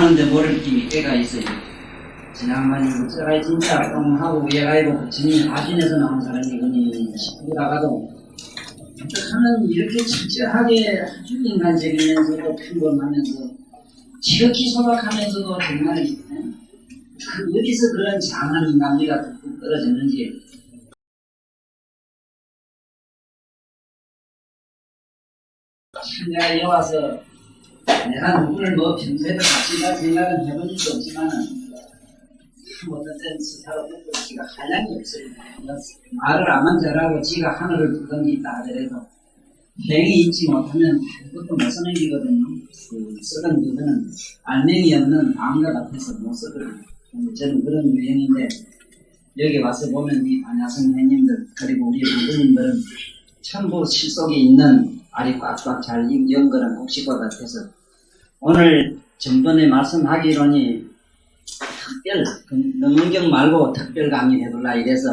아는데 모를 끼니 때가 있어요. 지난번에 제가 진짜 똥하고 얘가이고 진이 아신에서 나온 사람이거니 싶다가도 하는 이렇게 철저하게 아주 인간적이면서도 평범하면서 지극히 소박하면서도 정말 어디서 그런 장한 인간미가 뚝뚝 떨어졌는지 참 내가 여기 와서 내가 누구를 뭐 평소에도 같이 생각은 해본 적도 없지만은 어떤 때는 스타로 지가 한량이 없어요. 말을 아만 잘하고 지가 하늘을 두던 게 있다 하더라도 행이 있지 못하면 그것도 못 쓰는 기거든요. 쓰던 그거는 알맹이 없는 암과 같아서 못 쓰거든요. 저는 그런 유형인데 여기 와서 보면 이 반야성 회님들 그리고 우리 부부님들은 전부 실속에 있는 알이 꽉꽉 잘 연거는 곡식과 같아서 오늘 전번에 말씀하기로니 특별, 능은경 말고 특별 강의 해둘라 이래서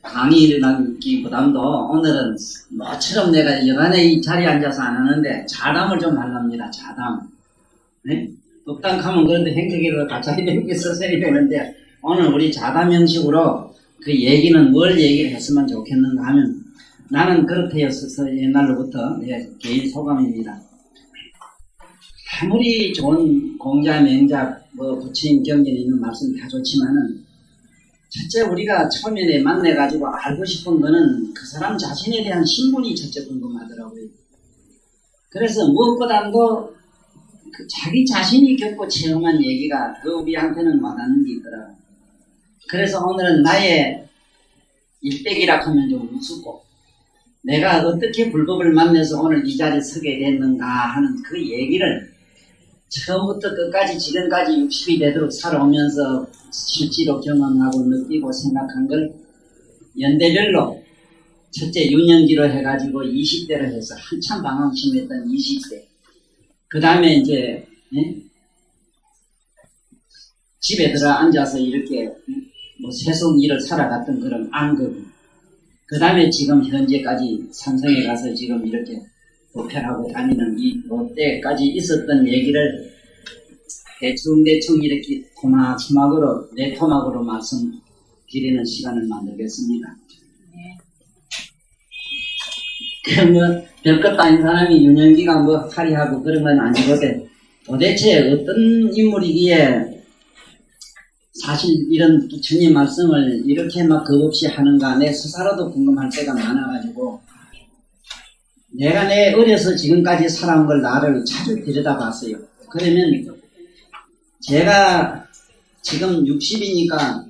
강의를 하기보담도 오늘은 뭐처럼 내가 여간에 이 자리에 앉아서 안 하는데 자담을 좀 하랍니다. 자담. 네? 독단하면 그런데 행태기로 갑자기 이렇게 써서 되는데 오늘 우리 자담 형식으로 그 얘기는 뭘 얘기를 했으면 좋겠는가 하면 나는 그렇게 했어서 옛날로부터 개인 소감입니다. 아무리 좋은 공자, 맹자, 부처님 경전에 있는 말씀 다 좋지만은 첫째 우리가 처음에 만나가지고 알고 싶은 거는 그 사람 자신에 대한 신분이 첫째 궁금하더라고요. 그래서 무엇보다도 그 자기 자신이 겪고 체험한 얘기가 더 우리한테는 와닿는 게 있더라고요. 그래서 오늘은 나의 일백이라 하면 좀 우습고 내가 어떻게 불법을 만나서 오늘 이 자리에 서게 됐는가 하는 그 얘기를 처음부터 끝까지 지금까지 60이 되도록 살아오면서 실제로 경험하고 느끼고 생각한 걸 연대별로 첫째 유년기로 해가지고 20대로 해서 한참 방황심했던 20대 그 다음에 이제 집에 들어 앉아서 이렇게 세속 일을 살아갔던 그런 안급 그 다음에 지금 현재까지 삼성에 가서 지금 이렇게 도편하고 다니는 때까지 있었던 얘기를 대충 이렇게 토막토막으로 내 토막으로 말씀드리는 시간을 만들겠습니다. 네. 별것도 아닌 사람이 유년기가 탈의하고 그런 건 아니거든. 도대체 어떤 인물이기에 사실 이런 주님 말씀을 이렇게 막 겁없이 하는가 내 스스로도 궁금할 때가 많아가지고 내가 내 어려서 지금까지 살아온 걸 나를 자주 들여다봤어요. 그러면 제가 지금 60이니까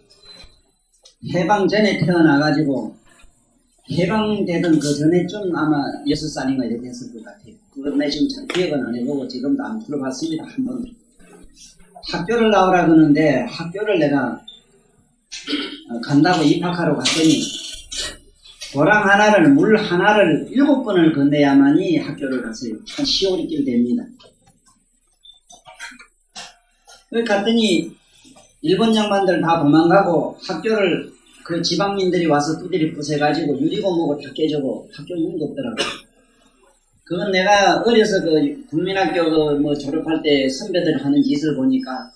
해방 전에 태어나가지고 해방되던 그 전에 좀 아마 6살인가 이렇게 됐을 것 같아요. 그건 내 지금 잘 기억은 안 해보고 지금도 안 풀어봤습니다. 한번 학교를 나오라 그러는데 학교를 내가 간다고 입학하러 갔더니 도랑 하나를 물 하나를 7번을 건너야만이 학교를 갔어요. 한 10오리길 됩니다. 그걸 갔더니 일본 양반들 다 도망가고 학교를 그 지방민들이 와서 두드리 부숴가지고 유리고무고 다 깨지고 학교 문도 없더라고요. 그건 내가 어려서 그 국민학교 졸업할 때 선배들 하는 짓을 보니까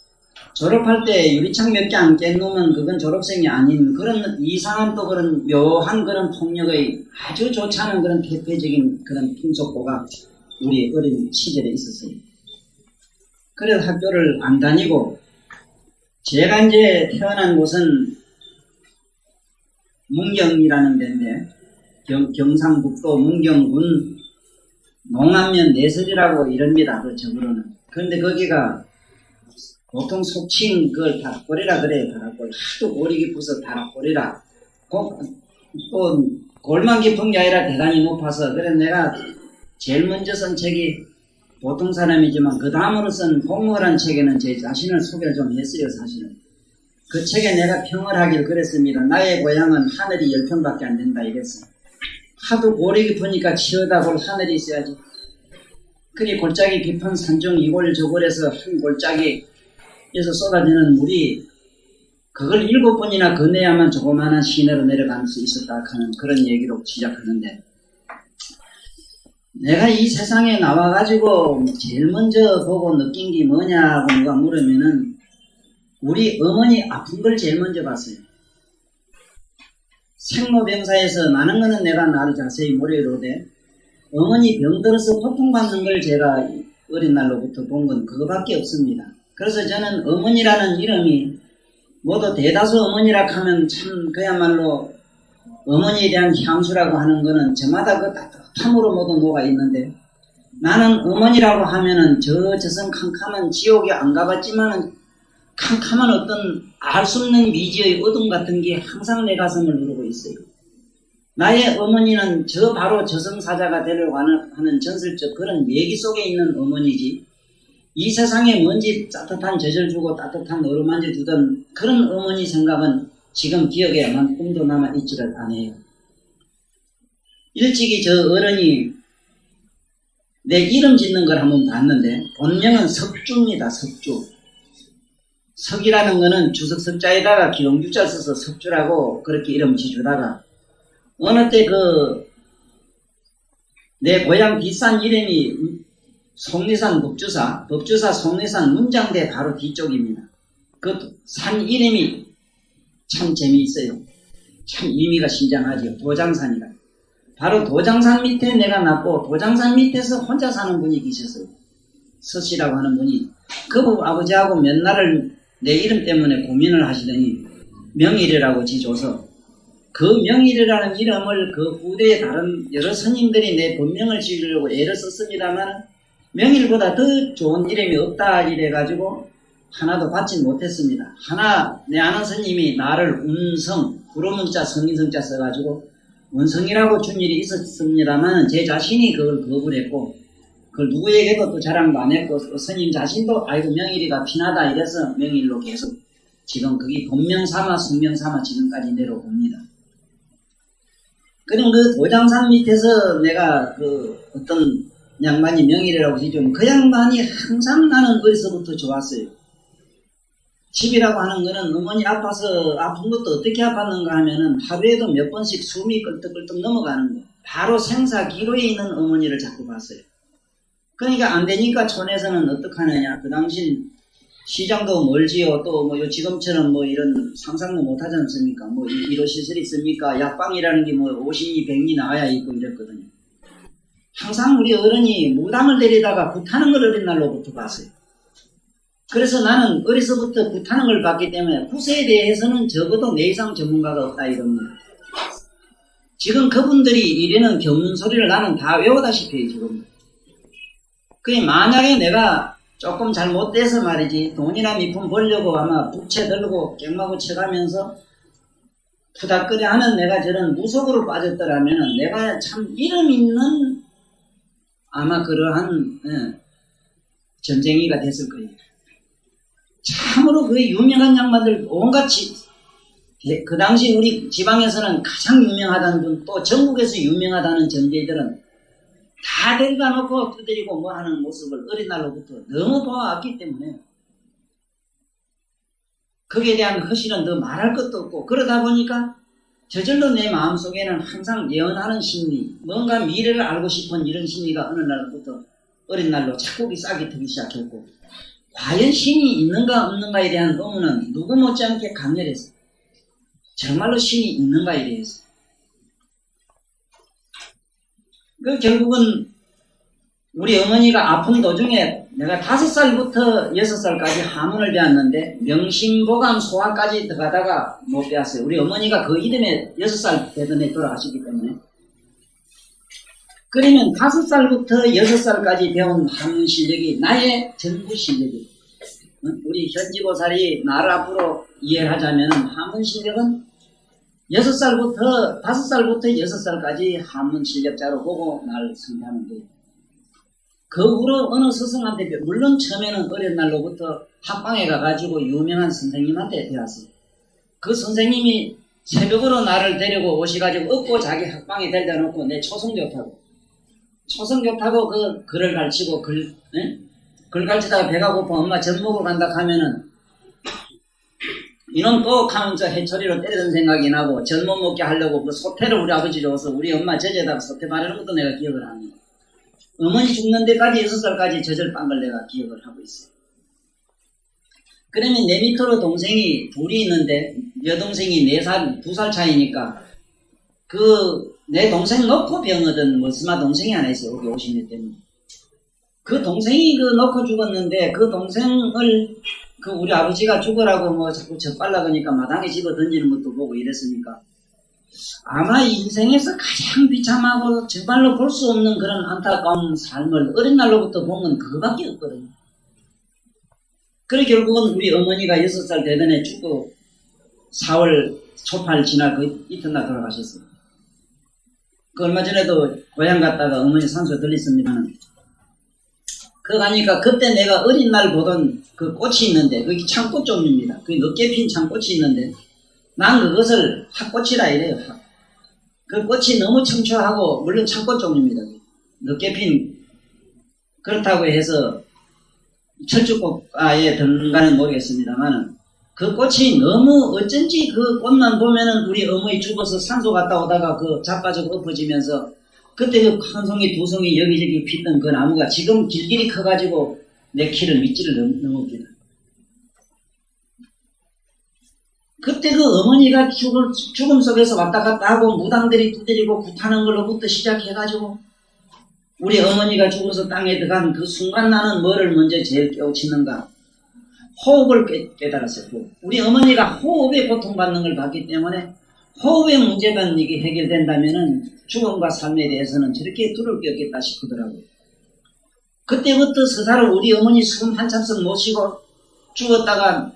졸업할 때 유리창 몇 개 안 깬 놈은 그건 졸업생이 아닌 그런 이상한 또 그런 묘한 그런 폭력의 아주 좋지 않은 그런 대표적인 그런 풍속도가 우리 어린 시절에 있었어요. 그래서 학교를 안 다니고 제가 이제 태어난 곳은 문경이라는 데인데 경상북도 문경군 농안면 내설이라고 이럽니다. 그 적으로는. 그런데 거기가 보통 속칭 그걸 다락골이라 그래요. 다락골. 하도 골이 깊어서 다락골이라. 또 골만 깊은 게 아니라 대단히 높아서 그래서 내가 제일 먼저 쓴 책이 보통 사람이지만 그 다음으로 쓴 공허란 책에는 제 자신을 소개를 좀 했어요. 사실은. 그 책에 내가 평을 하길 그랬습니다. 나의 고향은 하늘이 10평밖에 안 된다 이랬어요. 하도 골이 깊으니까 치어다볼 하늘이 있어야지. 그리 골짜기 깊은 산중 이골 저골에서 한 골짜기에서 쏟아지는 물이 그걸 7번이나 건너야만 조그마한 시내로 내려갈 수 있었다 하는 그런 얘기로 시작하는데 내가 이 세상에 나와가지고 제일 먼저 보고 느낀 게 뭐냐고 누가 물으면은 우리 어머니 아픈 걸 제일 먼저 봤어요. 생로병사에서 많은 거는 내가 나를 자세히 모르겠는데 어머니 병들어서 고통받는 걸 제가 어린 날로부터 본 건 그거밖에 없습니다. 그래서 저는 어머니라는 이름이 모두 대다수 어머니라 하면 참 그야말로 어머니에 대한 향수라고 하는 거는 저마다 그 따뜻함으로 모두 녹아 있는데 나는 어머니라고 하면은 저승 캄캄한 지옥에 안 가봤지만은 캄캄한 어떤 알 수 없는 미지의 어둠 같은 게 항상 내 가슴을 누르고 있어요. 나의 어머니는 저 바로 저승사자가 되려고 하는 전설적 그런 얘기 속에 있는 어머니지 이 세상에 뭔지 따뜻한 젖을 주고 따뜻한 어루만져 주던 그런 어머니 생각은 지금 기억에만 꿈도 남아있지를 않아요. 일찍이 저 어른이 내 이름 짓는 걸 한번 봤는데 본명은 석주입니다. 석주. 석이라는 거는 주석 석자에다가 기롱주자 써서 석주라고 그렇게 이름 지주다가 어느 때 내 고향 뒷산 이름이 속리산 법주사 속리산 문장대 바로 뒤쪽입니다. 그 산 이름이 참 재미있어요. 참 의미가 신장하죠. 도장산이라. 바로 도장산 밑에 내가 났고 도장산 밑에서 혼자 사는 분이 계셨어요. 서씨라고 하는 분이 그 아버지하고 몇 날을 내 이름 때문에 고민을 하시더니 명일이라고 지줘서 그 명일이라는 이름을 그 후대에 다른 여러 스님들이 내 본명을 지으려고 애를 썼습니다만 명일보다 더 좋은 이름이 없다 이래가지고 하나도 받지 못했습니다. 하나 내 아는 스님이 나를 운성 구로문자 성인성자 써가지고 운성이라고 준 일이 있었습니다만 제 자신이 그걸 거부를 했고 그걸 누구에게도 또 자랑도 안 했고 스님 자신도 아이고 명일이가 피나다 이래서 명일로 계속 지금 그게 본명 삼아 숙명 삼아 지금까지 내려옵니다. 그럼 그 도장산 밑에서 내가 그 어떤 양반이 명일이라고 지금 그 양반이 항상 나는 어려서부터 좋았어요. 집이라고 하는 거는 어머니 아파서 아픈 것도 어떻게 아팠는가 하면은 하루에도 몇 번씩 숨이 끌떡끌떡 넘어가는 거. 바로 생사기로에 있는 어머니를 자꾸 봤어요. 그러니까 안 되니까 촌에서는 어떡하느냐. 그 당시 시장도 멀지요. 또 뭐 지금처럼 뭐 이런 상상도 못 하지 않습니까? 뭐 이런 시설이 있습니까? 약방이라는 게 뭐 50리 100리 나와야 있고 이랬거든요. 항상 우리 어른이 무당을 데리다가 굿하는 걸 어린 날로부터 봤어요. 그래서 나는 어려서부터 굿하는 걸 봤기 때문에 굿에 대해서는 적어도 내 이상 전문가가 없다 이겁니다. 지금 그분들이 이래는 경문 소리를 나는 다 외우다시피 지금. 그게 만약에 내가 조금 잘못돼서 말이지 돈이나 미품 벌려고 아마 부채 들고 깽마고 쳐가면서 푸닥거려 하는 내가 저런 무속으로 빠졌더라면 내가 참 이름 있는 아마 그러한 전쟁이가 됐을 거예요. 참으로 그 유명한 양반들 온갖 그 당시 우리 지방에서는 가장 유명하다는 분 또 전국에서 유명하다는 전제들은 다 데려다 놓고 두드리고 뭐 하는 모습을 어린 날로부터 너무 보아왔기 때문에 거기에 대한 허실은 더 말할 것도 없고 그러다 보니까 저절로 내 마음속에는 항상 예언하는 심리 뭔가 미래를 알고 싶은 이런 심리가 어느 날부터 어린 날로 자꾸 싹이 트기 시작했고 과연 신이 있는가 없는가에 대한 의문은 누구 못지않게 강렬했어요. 정말로 신이 있는가에 대해서. 그 결국은 우리 어머니가 아픈 도중에 내가 5살부터 6살까지 하문을 배웠는데 명심보감 소화까지 들어가다가 못 배웠어요. 우리 어머니가 그 이듬해 6살 되던 해 돌아가셨기 때문에. 그러면 5살부터 6살까지 배운 하문 실력이 나의 전부 실력이에요. 우리 현지보살이 나를 앞으로 이해를 하자면 하문 실력은 5살부터 6살까지 한문 실력자로 보고 나를 상대하는 거예요. 그 후로 어느 스승한테 물론 처음에는 어린 날로부터 학방에 가가지고 유명한 선생님한테 배웠어요. 그 선생님이 새벽으로 나를 데리고 오셔가지고 업고 자기 학방에 데려다 놓고 내 초성교타고 그 글을 가르치고 글 가르치다가 배가 고파 엄마 젖 먹으러 간다 하면은 이놈 꼭 하면 저 해초리로 때리던 생각이 나고 젖 못 먹게 하려고 그 소태를 우리 아버지 줘서 우리 엄마 젖에다가 소태 바르는 것도 내가 기억을 합니다. 어머니 죽는 데까지 6살까지 젖을 걸 내가 기억을 하고 있어요. 그러면 내 밑으로 동생이 둘이 있는데 여동생이 4살, 2살 차이니까 내 동생 놓고 병얻은 머스마 동생이 하나 있어요. 여기 50년 때문에. 그 동생이 놓고 죽었는데 그 동생을 우리 아버지가 죽으라고 자꾸 젖발라 그러니까 마당에 집어 던지는 것도 보고 이랬으니까 아마 인생에서 가장 비참하고 정말로 볼 수 없는 그런 안타까운 삶을 어린 날로부터 본 건 그거밖에 없거든요. 그래 결국은 우리 어머니가 6살 되던 해 죽고 4월 초팔 지나 그 이튿날 돌아가셨어요. 얼마 전에도 고향 갔다가 어머니 산소 들렸습니다는 그 가니까 그때 내가 어린 날 보던 그 꽃이 있는데 그게 창꽃 종류입니다. 그게 늦게 핀 창꽃이 있는데 난 그것을 핫꽃이라 이래요. 그 꽃이 너무 청초하고 물론 창꽃 종류입니다. 늦게 핀 그렇다고 해서 철쭉꽃에 들어가는 모르겠습니다만 그 꽃이 너무 어쩐지 그 꽃만 보면은 우리 어머니 죽어서 산소 갔다 오다가 자빠지고 엎어지면서 그때 한 송이 두 송이 여기저기 피던 그 나무가 지금 길길이 커가지고 내 키를 밑지를 넘읍니다. 그때 어머니가 죽음 속에서 왔다 갔다 하고 무당들이 두드리고 굿하는 걸로부터 시작해가지고 우리 어머니가 죽어서 땅에 들어간 그 순간 나는 뭐를 먼저 제일 깨우치는가? 호흡을 깨달았어요. 호흡. 우리 어머니가 호흡에 고통받는 걸 봤기 때문에 호흡의 문제만 이게 해결된다면은 죽음과 삶에 대해서는 저렇게 두려울 게 없겠다 싶더라고요. 그때부터 스스로 우리 어머니 숨 한참씩 못 쉬고 죽었다가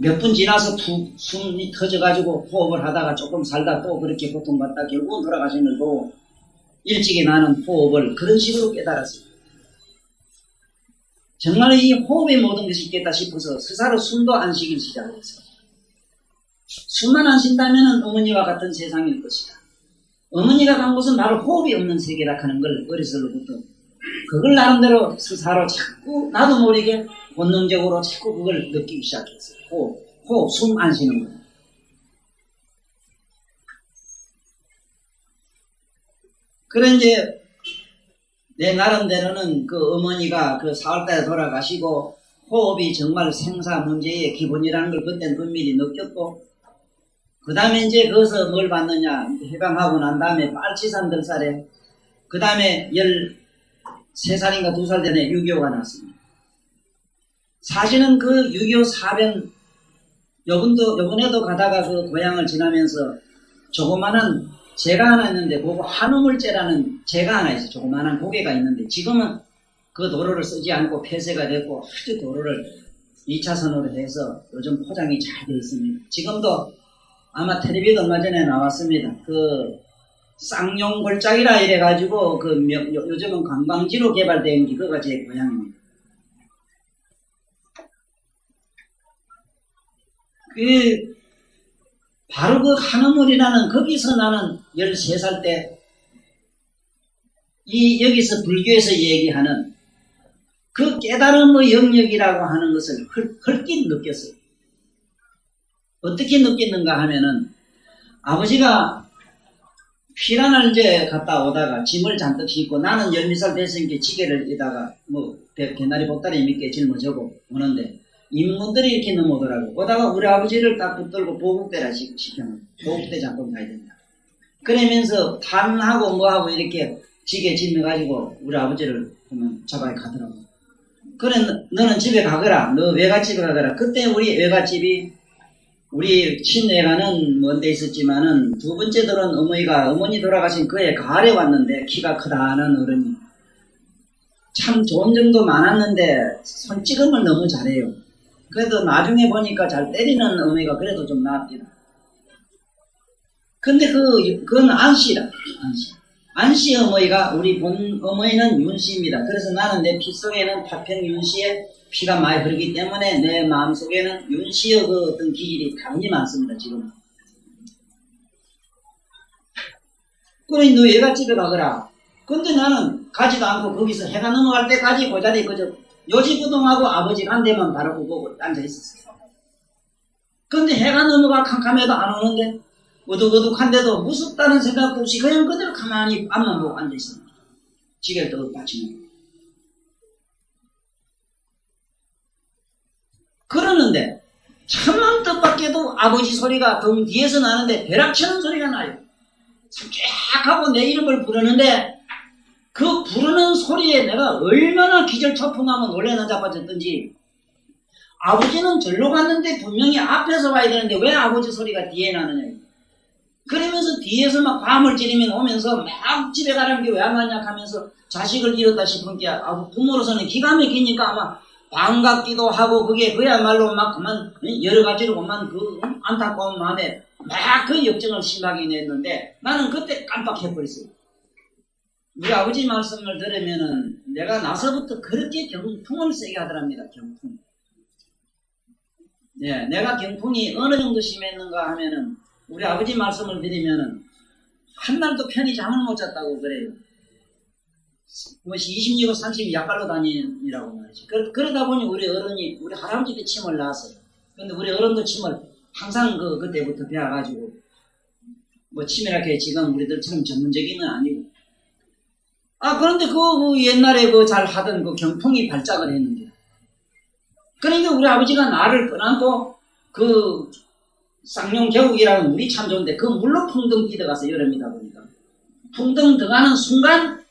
몇 분 지나서 숨이 터져가지고 호흡을 하다가 조금 살다 또 그렇게 고통받다 결국은 돌아가신 걸 보고 일찍이 나는 호흡을 그런 식으로 깨달았습니다. 정말 이 호흡의 모든 것이 있겠다 싶어서 스스로 숨도 안 쉬기 시작했어요. 숨만 안 쉰다면 어머니와 같은 세상일 것이다. 어머니가 간 곳은 바로 호흡이 없는 세계라 하는 걸 어려서부터 그걸 나름대로 스스로 자꾸 나도 모르게 본능적으로 자꾸 그걸 느끼기 시작했어요. 호흡, 숨 안 쉬는 거예요. 그래 이제 내 나름대로는 어머니가 4월달에 돌아가시고 호흡이 정말 생사 문제의 기본이라는 걸 그때는 은밀히 느꼈고 그 다음에 이제 거기서 뭘 받느냐 해방하고 난 다음에 빨치산 들살에 그 다음에 13살인가 2살 전에 6.25가 났습니다. 사실은 6.25 사변 요번에도 가다가 고향을 지나면서 조그마한 재가 하나 있는데 그거 한우물재라는 재가 하나 있어요. 조그마한 고개가 있는데 지금은 그 도로를 쓰지 않고 폐쇄가 됐고 아주 도로를 2차선으로 해서 요즘 포장이 잘 되어 있습니다. 지금도 아마 텔레비도 얼마 전에 나왔습니다. 쌍용골짜기라 이래가지고 요즘은 관광지로 개발된 게 그거가 제 고향입니다. 바로 한우물이라는 거기서 나는 13살 때 여기서 불교에서 얘기하는 그 깨달음의 영역이라고 하는 것을 헐깃 느꼈어요. 어떻게 느꼈는가 하면은 아버지가 피란을 이제 갔다 오다가 짐을 잔뜩 싣고 나는 12살 됐으니까 지게를 이다가 개나리 보따리 몇 개 짊어지고 오는데 인문들이 이렇게 넘어오더라고. 오다가 우리 아버지를 딱 붙들고 보국대라 시켜놓은 보국대 잡고 가야 된다. 그러면서 탄하고 뭐하고 이렇게 지게 짓어가지고 우리 아버지를 보면 잡아야 가더라고. 그래 너는 집에 가거라. 너 외갓집에 가거라. 그때 우리 외갓집이 우리 친외가는 먼 데 있었지만은 두 번째 들은 어머니 돌아가신 그해 가을에 왔는데 키가 크다는 어른이 참 좋은 점도 많았는데 손찌검을 너무 잘해요. 그래도 나중에 보니까 잘 때리는 어머니가 그래도 좀 나았더라. 근데 그건 안씨라. 안씨 어머니가 우리 본 어머니는 윤씨입니다. 그래서 나는 내 피 속에는 파평 윤씨의 피가 많이 흐르기 때문에 내 마음속에는 윤씨의 어떤 기질이 당연히 많습니다. 지금. 그래 너 외갓집에 가거라. 근데 나는 가지도 않고 거기서 해가 넘어갈 때까지 그 자리에 요지부동하고 아버지가 한 대만 바라고 보고 앉아있었어요. 근데 해가 넘어가 캄캄해도 안 오는데 어둑어둑한데도 무섭다는 생각도 없이 그냥 그대로 가만히 앞만 보고 앉아있습니다. 지게를 떡 받치는. 그러는데 천만 뜻밖에도 아버지 소리가 등 뒤에서 나는데 벼락치는 소리가 나요. 쫙 하고 내 이름을 부르는데 그 부르는 소리에 내가 얼마나 기절초풍하면 놀래나 자빠졌던지, 아버지는 절로 갔는데 분명히 앞에서 와야 되는데 왜 아버지 소리가 뒤에 나느냐. 그러면서 뒤에서 막 밤을 찌르면 오면서 막 집에 가라는 게 왜 안 왔냐 하면서 자식을 잃었다 싶은 게 부모로서는 기가 막히니까 아마 반갑기도 하고, 그게 그야말로 막 그만 여러 가지로 그만 그 안타까운 마음에 막 그 역정을 심하게 냈는데, 나는 그때 깜빡해버렸어요. 우리 아버지 말씀을 들으면은 내가 나서부터 그렇게 경풍을 세게 하더랍니다. 경풍. 예, 내가 경풍이 어느 정도 심했는가 하면은 우리 아버지 말씀을 드리면은 한 날도 편히 잠을 못 잤다고 그래요. 뭐 26, 30 약갈로 다니라고 말이지. 그러다 보니 우리 어른이, 우리 할아버지도 침을 놨어요. 근데 우리 어른도 침을 항상 그때부터 배워가지고, 뭐 침이라게 지금 우리들처럼 전문적인 건 아니고. 그런데 그 옛날에 잘 하던 그 경풍이 발작을 했는데, 그러니까 우리 아버지가 나를 끊안고 그 쌍용 계곡이라는 물이 참 좋은데 그 물로 풍덩 뛰어가서 여름이다 보니까 풍덩 들어가는 순간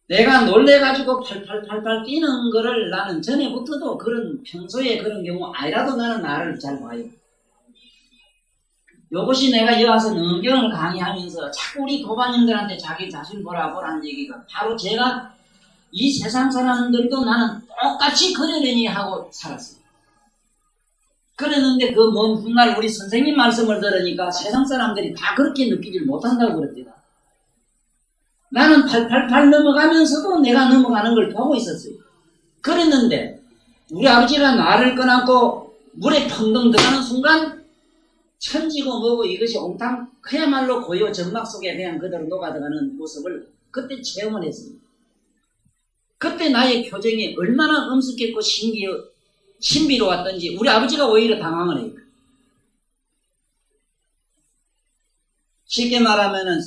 내가 놀래가지고 팔팔팔팔 뛰는 거를 나는 전에부터도 그런 평소에 그런 경우 아니라도 나는 나를 잘 봐요. 요것이 내가 여기 와서 능경을 강의하면서 자꾸 우리 도반님들한테 자기 자신 보라는 얘기가 바로 제가 이 세상 사람들도 나는 똑같이 그러려니 하고 살았어요. 그랬는데 그 먼 훗날 우리 선생님 말씀을 들으니까 세상 사람들이 다 그렇게 느끼질 못한다고 그랬더라. 나는 팔팔팔 넘어가면서도 내가 넘어가는 걸 보고 있었어요. 그랬는데 우리 아버지가 나를 꺼안고 물에 펑덩 들어가는 순간 천지고 뭐고 이것이 옹탕 그야말로 고요 정막 속에 그냥 그대로 녹아들어가는 모습을 그때 체험을 했습니다. 그때 나의 표정이 얼마나 엄숙했고 신비로웠던지 우리 아버지가 오히려 당황을 해요. 쉽게 말하면은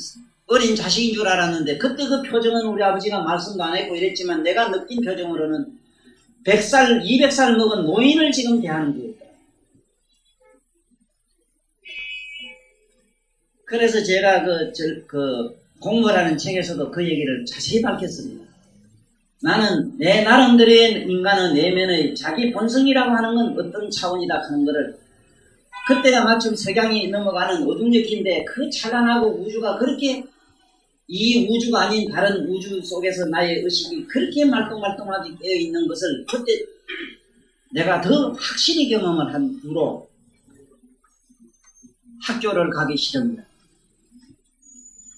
어린 자식인 줄 알았는데 그때 그 표정은 우리 아버지가 말씀도 안 했고 이랬지만 내가 느낀 표정으로는 100살, 200살 먹은 노인을 지금 대하는 거예요. 그래서 제가 그 공부라는 책에서도 그 얘기를 자세히 밝혔습니다. 나는 내 나름대로의 인간의 내면의 자기 본성이라고 하는 건 어떤 차원이다 하는 거를 그때가 마침 석양이 넘어가는 어둠역인데 그 찬란하고 우주가 그렇게 이 우주가 아닌 다른 우주 속에서 나의 의식이 그렇게 말똥말똥하게 깨어있는 것을 그때 내가 더 확실히 경험을 한 후로 학교를 가기 싫습니다.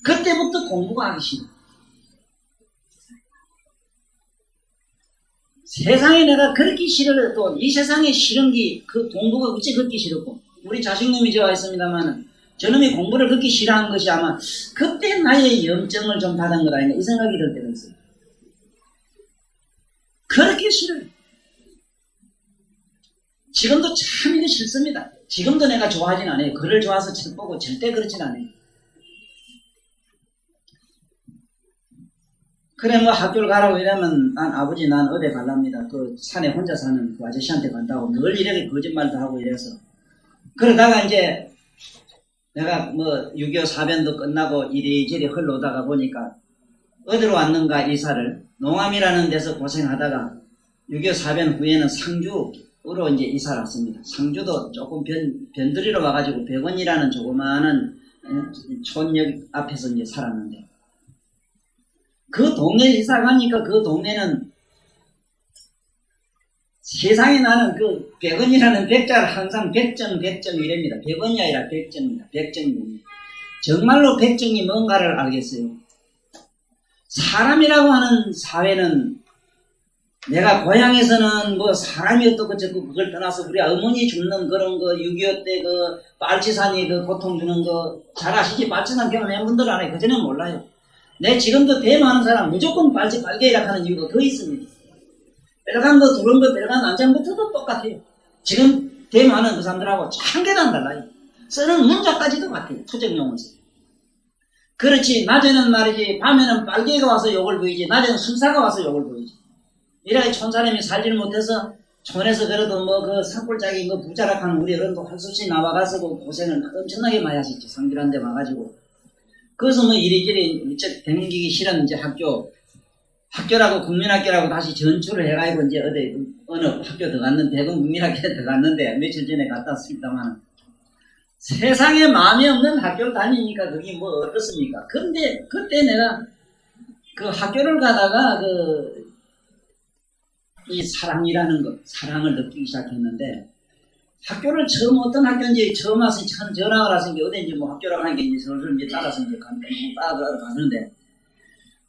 그때부터 공부가 하기 싫어. 세상에 내가 그렇게 싫어도 이 세상에 싫은 게 그 공부가 어찌 그렇게 싫었고 우리 자식놈이 저와 있습니다만 저놈이 공부를 그렇게 싫어한 것이 아마 그때 나의 염증을 좀 받은 것 아닌가 이 생각이 들 때가 있어요. 그렇게 싫어요. 지금도 참 이게 싫습니다. 지금도 내가 좋아하진 않아요. 글을 좋아서 책 보고 절대 그렇진 않아요. 그래 뭐 학교를 가라고 이러면 난 아버지 난 어디 갈랍니다. 그 산에 혼자 사는 그 아저씨한테 간다고 늘 이렇게 거짓말도 하고 이래서 그러다가 이제 내가 뭐 6.25 사변도 끝나고 이리저리 흘러오다가 보니까 어디로 왔는가 이사를 농암이라는 데서 고생하다가 6.25 사변 후에는 상주로 이제 이사를 왔습니다. 상주도 조금 변두리로 와가지고 백원이라는 조그마한 촌역 앞에서 이제 살았는데 그 동네 이사 가니까 그 동네는 세상에 나는 그 백원이라는 백자를 항상 백정 이랍니다. 백원이 아니라 백정입니다. 백정입니다. 정말로 백정이 뭔가를 알겠어요. 사람이라고 하는 사회는 내가 고향에서는 뭐 사람이 어떻고 저고 그걸 떠나서 우리 어머니 죽는 그런 거 6.25 때 그 빨치산이 그 고통 주는 거 잘 아시지? 빨치산 경험한 분들 알아요. 그전엔 몰라요. 내 지금도 대마하는 사람 무조건 빨개이라 하는 이유가 그 있습니다. 빨간 거 두른 거 빨간 난장부터도 똑같아요. 지금 대마하는 그 사람들하고 한 개도 안 달라요. 쓰는 문자까지도 같아요. 투정용어서. 그렇지. 낮에는 말이지. 밤에는 빨개가 와서 욕을 보이지. 낮에는 순사가 와서 욕을 보이지. 이렇게 촌사람이 살지를 못해서 촌에서 그래도 뭐 그 산골짜기 그 부자락한 우리 어른도 할 수 없이 나와가서 그 고생을 엄청나게 많이 하셨지. 상길한 데 와가지고. 그래서 뭐 이리저리 댕기기 싫은 이제 학교라고 국민학교라고 다시 전출을 해가지고 이제 어느 학교 들어갔는데, 대구 국민학교에 들어갔는데, 며칠 전에 갔다 왔습니다만, 세상에 마음이 없는 학교를 다니니까 그게 뭐 어떻습니까? 근데 그때 내가 그 학교를 가다가 이 사랑이라는 것, 사랑을 느끼기 시작했는데, 학교를 처음 어떤 학교인지 처음 와서 전학을 와서 이제 어딘지 뭐 학교라고 하는 게 이제 슬슬 이제 따라서 이제 가는데,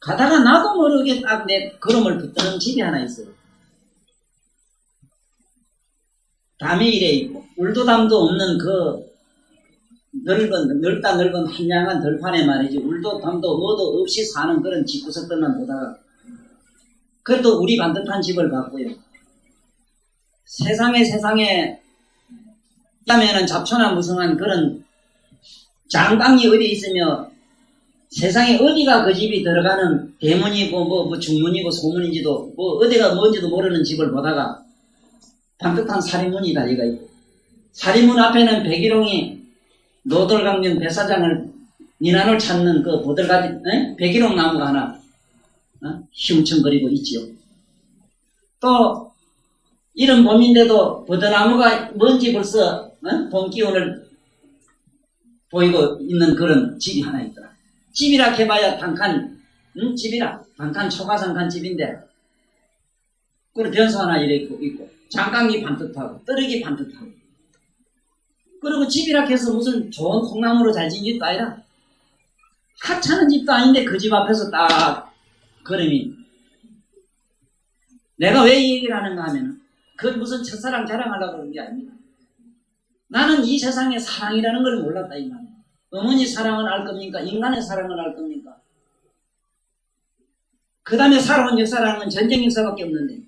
가다가 나도 모르게 딱 내 걸음을 붙드는 집이 하나 있어요. 담이 이래 있고, 울도담도 없는 그 넓다 넓은 한양한 들판에 말이지, 울도담도 뭐도 없이 사는 그런 집구석들만 보다가, 그래도 우리 반듯한 집을 봤고요. 세상에, 그다음에는 잡초나 무성한 그런 장강이 어디 있으며, 세상에 어디가 그 집이 들어가는 대문이고 뭐 중문이고 소문인지도 뭐 어디가 뭔지도 모르는 집을 보다가 반듯한 사리문이다 이가 있고, 사리문 앞에는 백일홍이 노돌강변 배사장을 니난을 찾는 그 보들가지 백일홍 나무가 하나 흉청거리고 있지요. 또 이런 봄인데도 버드나무가 뭔지 벌써 봄 기운을 보이고 있는 그런 집이 하나 있더라. 집이라 해봐야 단칸 집이라 단칸 초가상칸 집인데, 그리고 변소 하나 이래 있고 장강이 반듯하고 떨어기 반듯하고, 그리고 집이라 해서 무슨 좋은 콩나무로 잘 지은 집도 아니라 하찮은 집도 아닌데 그 집 앞에서 딱 걸음이, 내가 왜 이 얘기를 하는가 하면 그건 무슨 첫사랑 자랑하려고 그런 게 아닙니다. 나는 이 세상에 사랑이라는 걸 몰랐다 이 말이야. 어머니 사랑을 알 겁니까? 인간의 사랑을 알 겁니까? 그 다음에 살아온 역사라는 전쟁 역사밖에 없는데,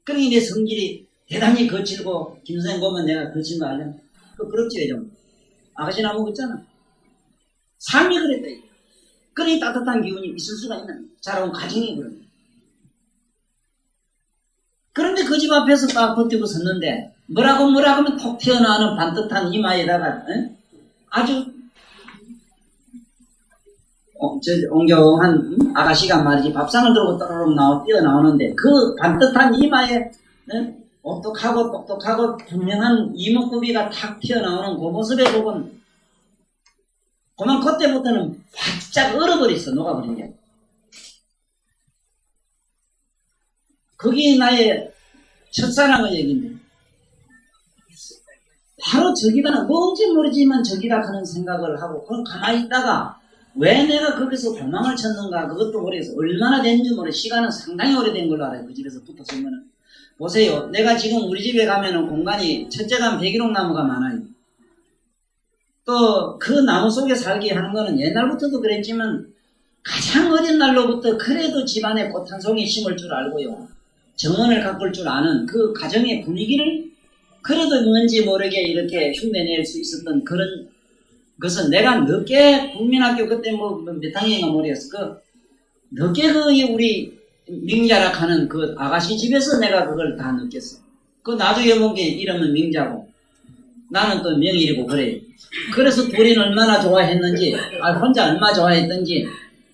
그러니 내 성질이 대단히 거칠고, 김선생 보면 내가 거친 거 알려? 그렇지 왜 좀. 아가씨 나무 같잖아. 삶이 그랬다 이거. 그러니 따뜻한 기운이 있을 수가 있는, 자라온 가정이 그런. 그런데 그 집 앞에서 딱 버티고 섰는데, 뭐라고 하면 톡 튀어나오는 반듯한 이마에다가 아주 옹경한 아가씨가 말이지 밥상을 들고 떠르륵 뛰어나오는데, 그 반듯한 이마에 똑똑하고 똑똑하고 분명한 이목구비가 탁 튀어나오는 그 모습에 보면 그만 그때부터는 바짝 얼어버렸어. 녹아버린 게. 그게 나의 첫사랑의 얘기인데, 바로 저기다, 뭔지 모르지만 저기다 하는 생각을 하고 그럼 가만히 있다가 왜 내가 거기서 도망을 쳤는가 그것도 모르겠어. 얼마나 된지 모르겠어. 시간은 상당히 오래된 걸로 알아요. 그 집에서 붙었으면은. 보세요. 내가 지금 우리 집에 가면은 공간이 첫째가 백일홍나무가 많아요. 또 그 나무 속에 살게 하는 거는 옛날부터도 그랬지만 가장 어린 날로부터 그래도 집안에 꽃 한 송이 심을 줄 알고요. 정원을 가꿀 줄 아는 그 가정의 분위기를 그래도 뭔지 모르게 이렇게 흉내낼 수 있었던 그런 것은, 내가 늦게 국민학교 그때 뭐 몇 학년인가 모르겠어. 늦게 우리 명자라 하는 그 아가씨 집에서 내가 그걸 다 느꼈어. 나중에 본 게 이름은 명자고 나는 또 명일이고 그래. 그래서 둘이 얼마나 좋아했는지, 혼자 얼마나 좋아했던지.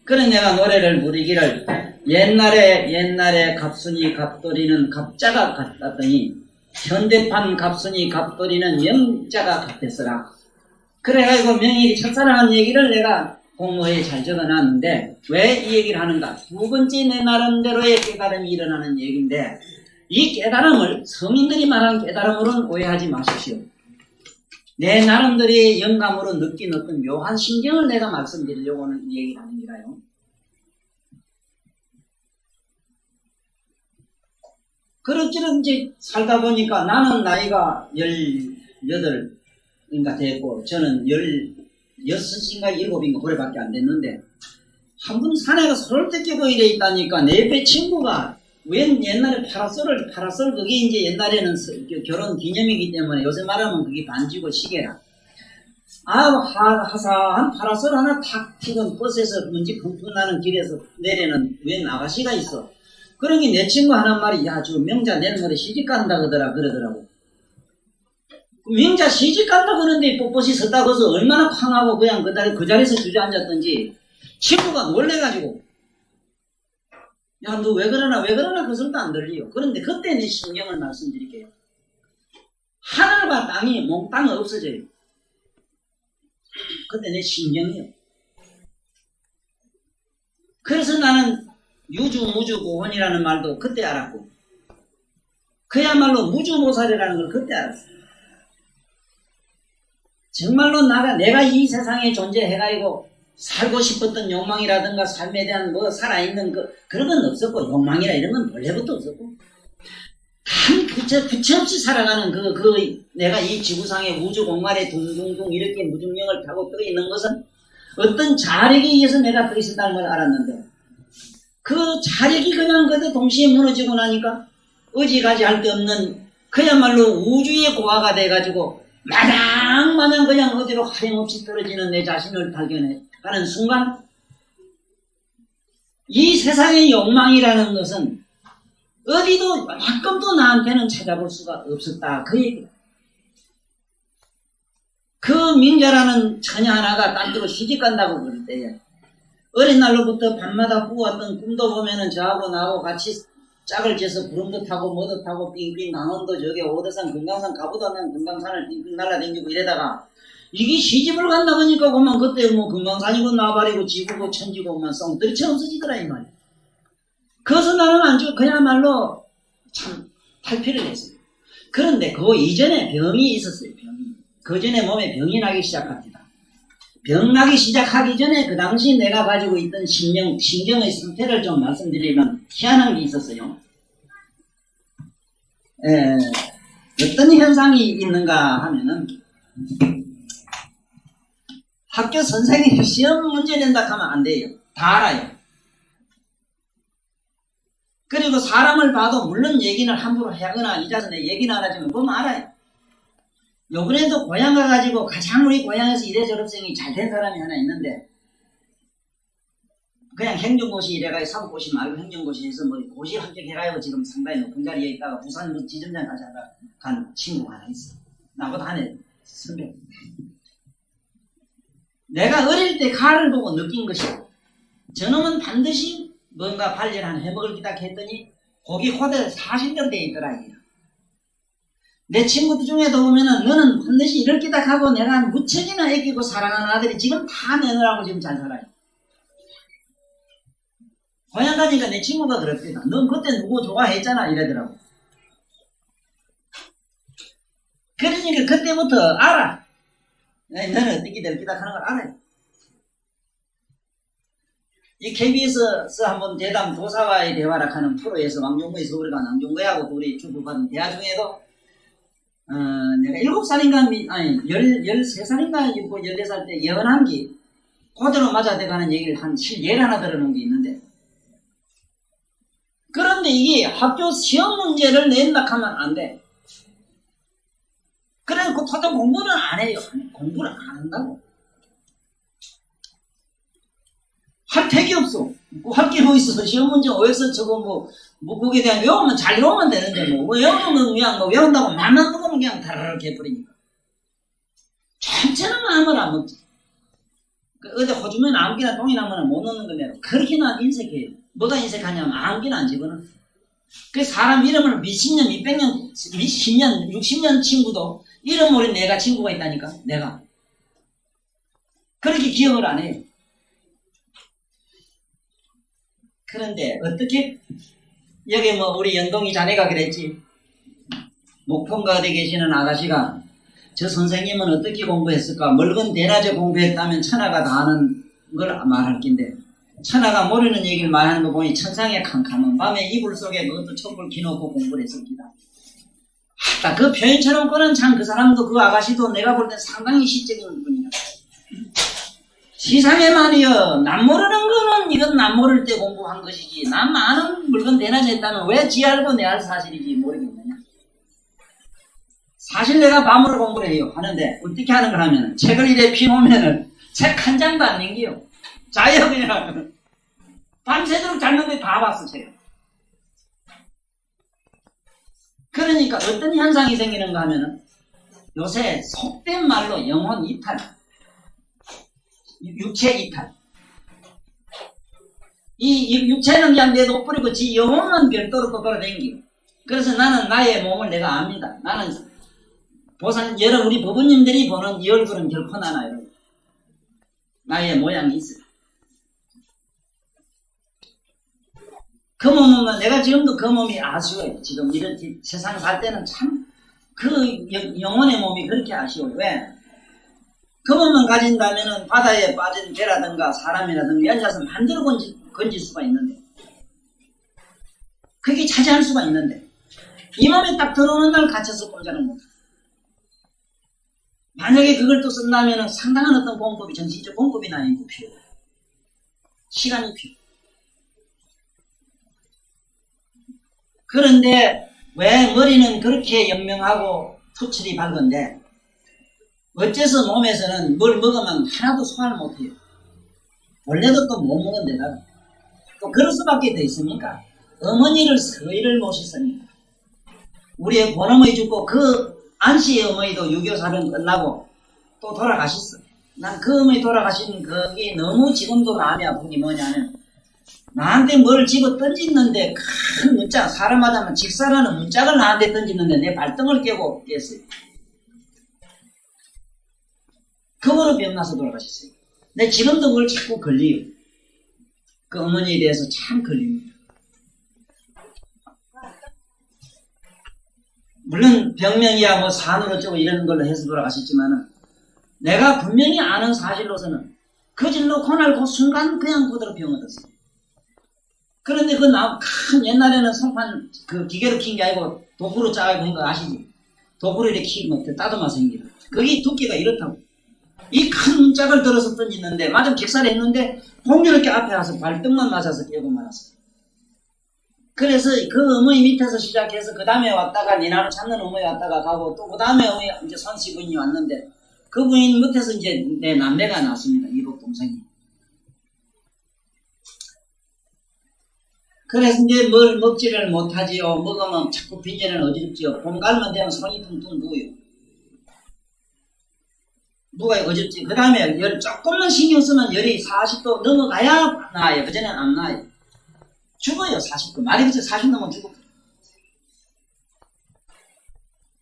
그래 내가 노래를 부르기를, 옛날에 갑순이 갑돌이는 갑자가 같았더니 현대판 갑순이 갑돌이는 명자가 같았으라. 그래가지고 명일이 첫사랑한 얘기를 내가 공모에 잘 적어놨는데, 왜 이 얘기를 하는가? 두 번째 내 나름대로의 깨달음이 일어나는 얘기인데, 이 깨달음을 서민들이 말하는 깨달음으로는 오해하지 마십시오. 내 나름대로의 영감으로 느낀 어떤 묘한 신경을 내가 말씀드리려고 하는 얘기를 하는 거라요. 그렇지는 이제 살다 보니까 나는 나이가 18인가 됐고, 저는 16인가 7인가 그래밖에 안 됐는데, 한 번 산에 가서 서울 뜯기고 이래 있다니까 내 옆에 친구가 웬 옛날에 파라솔 그게 이제 옛날에는 결혼 기념이기 때문에 요새 말하면 그게 반지고 시계라. 하사한 파라솔 하나 탁 튀건 버스에서 먼지 펑펑 나는 길에서 내리는 웬 아가씨가 있어. 그러니 내 친구 하는 말이, 야, 저 명자 내일 모레 시집간다 그러더라고. 명자 시집간다 그러는데 뻣뻣이 섰다 그래서 얼마나 쾅하고 그냥 그 자리에서 주저앉았던지 친구가 놀래가지고, 야, 너 왜 그러나 그 소리도 안 들리요. 그런데 그때 내 신경을 말씀드릴게요. 하늘과 땅이 몽땅 없어져요. 그때 내 신경이요. 그래서 나는 유주무주고혼이라는 말도 그때 알았고, 그야말로 무주모살이라는 걸 그때 알았어요. 정말로 내가 이 세상에 존재해가지고 살고 싶었던 욕망이라든가 삶에 대한 살아있는 그런 건 없었고, 욕망이라 이런 건 원래부터 없었고, 단 부채없이 살아가는 내가 이 지구상의 우주 공간에 둥둥둥 이렇게 무중력을 타고 떠 있는 것은 어떤 자력에 의해서 내가 떠 있었다는 걸 알았는데, 그 자력이 그냥 그때 동시에 무너지고 나니까 어지가지 할 데 없는 그야말로 우주의 고아가 돼가지고 마냥 그냥 어디로 하염없이 떨어지는 내 자신을 발견해가는 순간, 이 세상의 욕망이라는 것은 어디도 약금도 나한테는 찾아볼 수가 없었다, 그 얘기다. 그 민자라는 처녀 하나가 딴 데로 시집간다고 그럴 때에 어린 날로부터 밤마다 꾸었던 꿈도 보면은 저하고 나하고 같이 짝을 지어서 구름도 타고 뭐도 타고 빙빙 강원도 저기 오대산 금강산 가보도 않는 금강산을 빙빙 날아다니고 이래다가 이게 시집을 간다 보니까 그만 그때 뭐 금강산이고 나발이고 지구고 천지고만 썽들이처럼 없어지더라 이 말이야. 그래서 나는 아주 그야말로 참 탈피를 했어요. 그런데 그 이전에 병이 있었어요. 그 전에 몸에 병이 나기 시작합니다. 병 나기 시작하기 전에 그 당시 내가 가지고 있던 신경의 상태를 좀 말씀드리면 희한한 게 있었어요. 어떤 현상이 있는가 하면은, 학교 선생님이 시험 문제 낸다 하면 안 돼요. 다 알아요. 그리고 사람을 봐도 물론 얘기를 함부로 하거나 이자서 내 얘기는 안 하지만 보면 알아요. 요번에도 고향 가가지고 가장 우리 고향에서 이래 졸업생이 잘 된 사람이 하나 있는데, 그냥 행정고시 이래가지고 사법고시 말고 행정고시에서 뭐 고시 합격해가지고 지금 상당히 높은 자리에 있다가 부산 지점장까지 하다 간 친구가 하나 있어. 나보다 한 해 선배. 내가 어릴 때 가를 보고 느낀 것이고, 저놈은 반드시 뭔가 발전한 해먹을 기다 했더니 고기 호대 40년 돼 있더라 이게. 내 친구들 중에도 보면은 너는 반드시 이럴 기다 하고 내가 무척이나 애끼고 사랑하는 아들이 지금 다 내놓으라고 지금 잘 살아요. 고향 가니까 내 친구가 그랬더니 넌 그때 누구 좋아했잖아 이러더라고. 그러니까 그때부터 알아. 너는 어떻게 될 기다 하는 걸 알아요. 이 KBS에서 한번 대담 도사와의 대화라 하는 프로에서 왕종구의 서울이가 왕종구하고 우리 주부받은 대화 중에도 내가 7살인가, 아니, 13살인가, 14살 때 예언한기, 그대로 맞아대가는 얘기를 예를 하나 들어놓은 게 있는데, 그런데 이게 학교 시험 문제를 낸다 하면 안 돼. 그래, 그 토종 공부는 안 해요. 공부를 안 한다고. 할 택이 없어. 할 게 뭐 있어서 시험 문제 OX 저거 거기에 대한 외우면 잘 외우면 되는데 외우면 그냥 외운다고 맘만 먹으면 그냥 다르르 해버리니까. 전체는 마음을 안 먹지. 어디 호주면 아무기나 똥이 나면 못 넣는 거면 그렇게나 인색해요. 뭐가 인색하냐면 아무기나 안 집어넣어. 그 사람 이름을 몇십 년, 몇백 년, 몇십 년, 60년 친구도 이름 모르는 내가 친구가 있다니까. 내가. 그렇게 기억을 안 해요. 그런데 어떻게 여기 우리 연동이 자네가 그랬지. 목포인가 어디 계시는 아가씨가 저 선생님은 어떻게 공부했을까? 멀건 대낮에 공부했다면 천하가 다 아는 걸 말할 낀데 천하가 모르는 얘기를 말하는 거 보니 천상의 캄캄한 밤에 이불 속에 그것도 촛불 켜놓고 공부를 했습니다. 그 표현처럼 참 그 사람도 그 아가씨도 내가 볼 땐 상당히 시적인 분이다. 세상에만이여 남 모르는 거는 이건 남 모를 때 공부한 것이지 남 아는 물건 대낮에 했다면 왜 지 알고 내 알 사실이지 모르겠느냐. 사실 내가 밤으로 공부를 해요. 하는데 어떻게 하는 걸 하면 책을 이래 피우면은 책 한 장도 안 넘겨요. 자요 그냥. 밤새도록 잤는데 다 봤어 제가. 그러니까 어떤 현상이 생기는가 하면은 요새 속된 말로 영혼 이탈, 육체 이탈. 이 육체는 그냥 내둬버리고 지 영혼은 별도로 또 돌아다니고. 그래서 나는 나의 몸을 내가 압니다. 나는 보상, 우리 부부님들이 보는 이 얼굴은 결코 나나요. 나의 모양이 있어요. 그 몸은 내가 지금도 그 몸이 아쉬워요. 지금 이런 세상 살 때는 참 그 영혼의 몸이 그렇게 아쉬워요. 왜? 그 몸만 가진다면은 바다에 빠진 개라든가 사람이라든가 앉아서 만들어 건질 수가 있는데 그게 차지할 수가 있는데 이 몸에 딱 들어오는 날 갇혀서 꼼짝을 못해. 만약에 그걸 또 쓴다면은 상당한 어떤 공급이 정신적 공급이 나니까 필요해. 시간이 필요해. 그런데 왜 머리는 그렇게 연명하고 투출이 밝은데 어째서 몸에서는 뭘 먹으면 하나도 소화를 못해요. 원래도 또 못 먹은데다가 또 그럴 수밖에 더 있습니까? 어머니를 서희를 모셨습니다. 우리의 본어머니 죽고 그 안씨의 어머니도 6.25 사변 끝나고 또 돌아가셨어. 난 그 어머니 돌아가신 그게 너무 지금도 마음이 아픈 게 뭐냐면 나한테 뭘 집어 던졌는데 큰 문자, 사람 하자면 직사라는 문짝을 나한테 던졌는데 내 발등을 깨고 깼어요. 그거로 병나서 돌아가셨어요. 근데 지금도 그걸 자꾸 걸려요. 그 어머니에 대해서 참 걸립니다. 물론 병명이야 뭐 산으로 어쩌고 이런 걸로 해서 돌아가셨지만은 내가 분명히 아는 사실로서는 그 질 놓고 날 그 순간 그냥 그대로 병 얻었어요. 그런데 큰 옛날에는 송판 그 기계로 킨 게 아니고 도구로 짜고 한 거 아시지? 도구로 이렇게 키면 따듬어서 생기다. 그게 두께가 이렇다고. 이 큰 문짝을 들어서 던지는데 맞으면 직사를 했는데 공교롭게 앞에 와서 발등만 맞아서 깨고 말았어요. 그래서 그 어머니 밑에서 시작해서 그 다음에 왔다가 니나를 찾는 어머니 왔다가 가고 또 그 다음에 어머니 이제 선씨 부인이 왔는데 그 부인 밑에서 이제 내 남매가 나왔습니다. 이복 동생이. 그래서 이제 뭘 먹지를 못하지요. 먹으면 자꾸 빈혈은 어지럽지요. 봄가을만 되면 손이 퉁퉁 부어요. 누가 어지럽지. 그 다음에 열 조금만 신경 쓰면 열이 40도 넘어가야 나아요. 그전에는 안 나아요. 죽어요. 40도. 말이 그치 40 넘으면 죽어.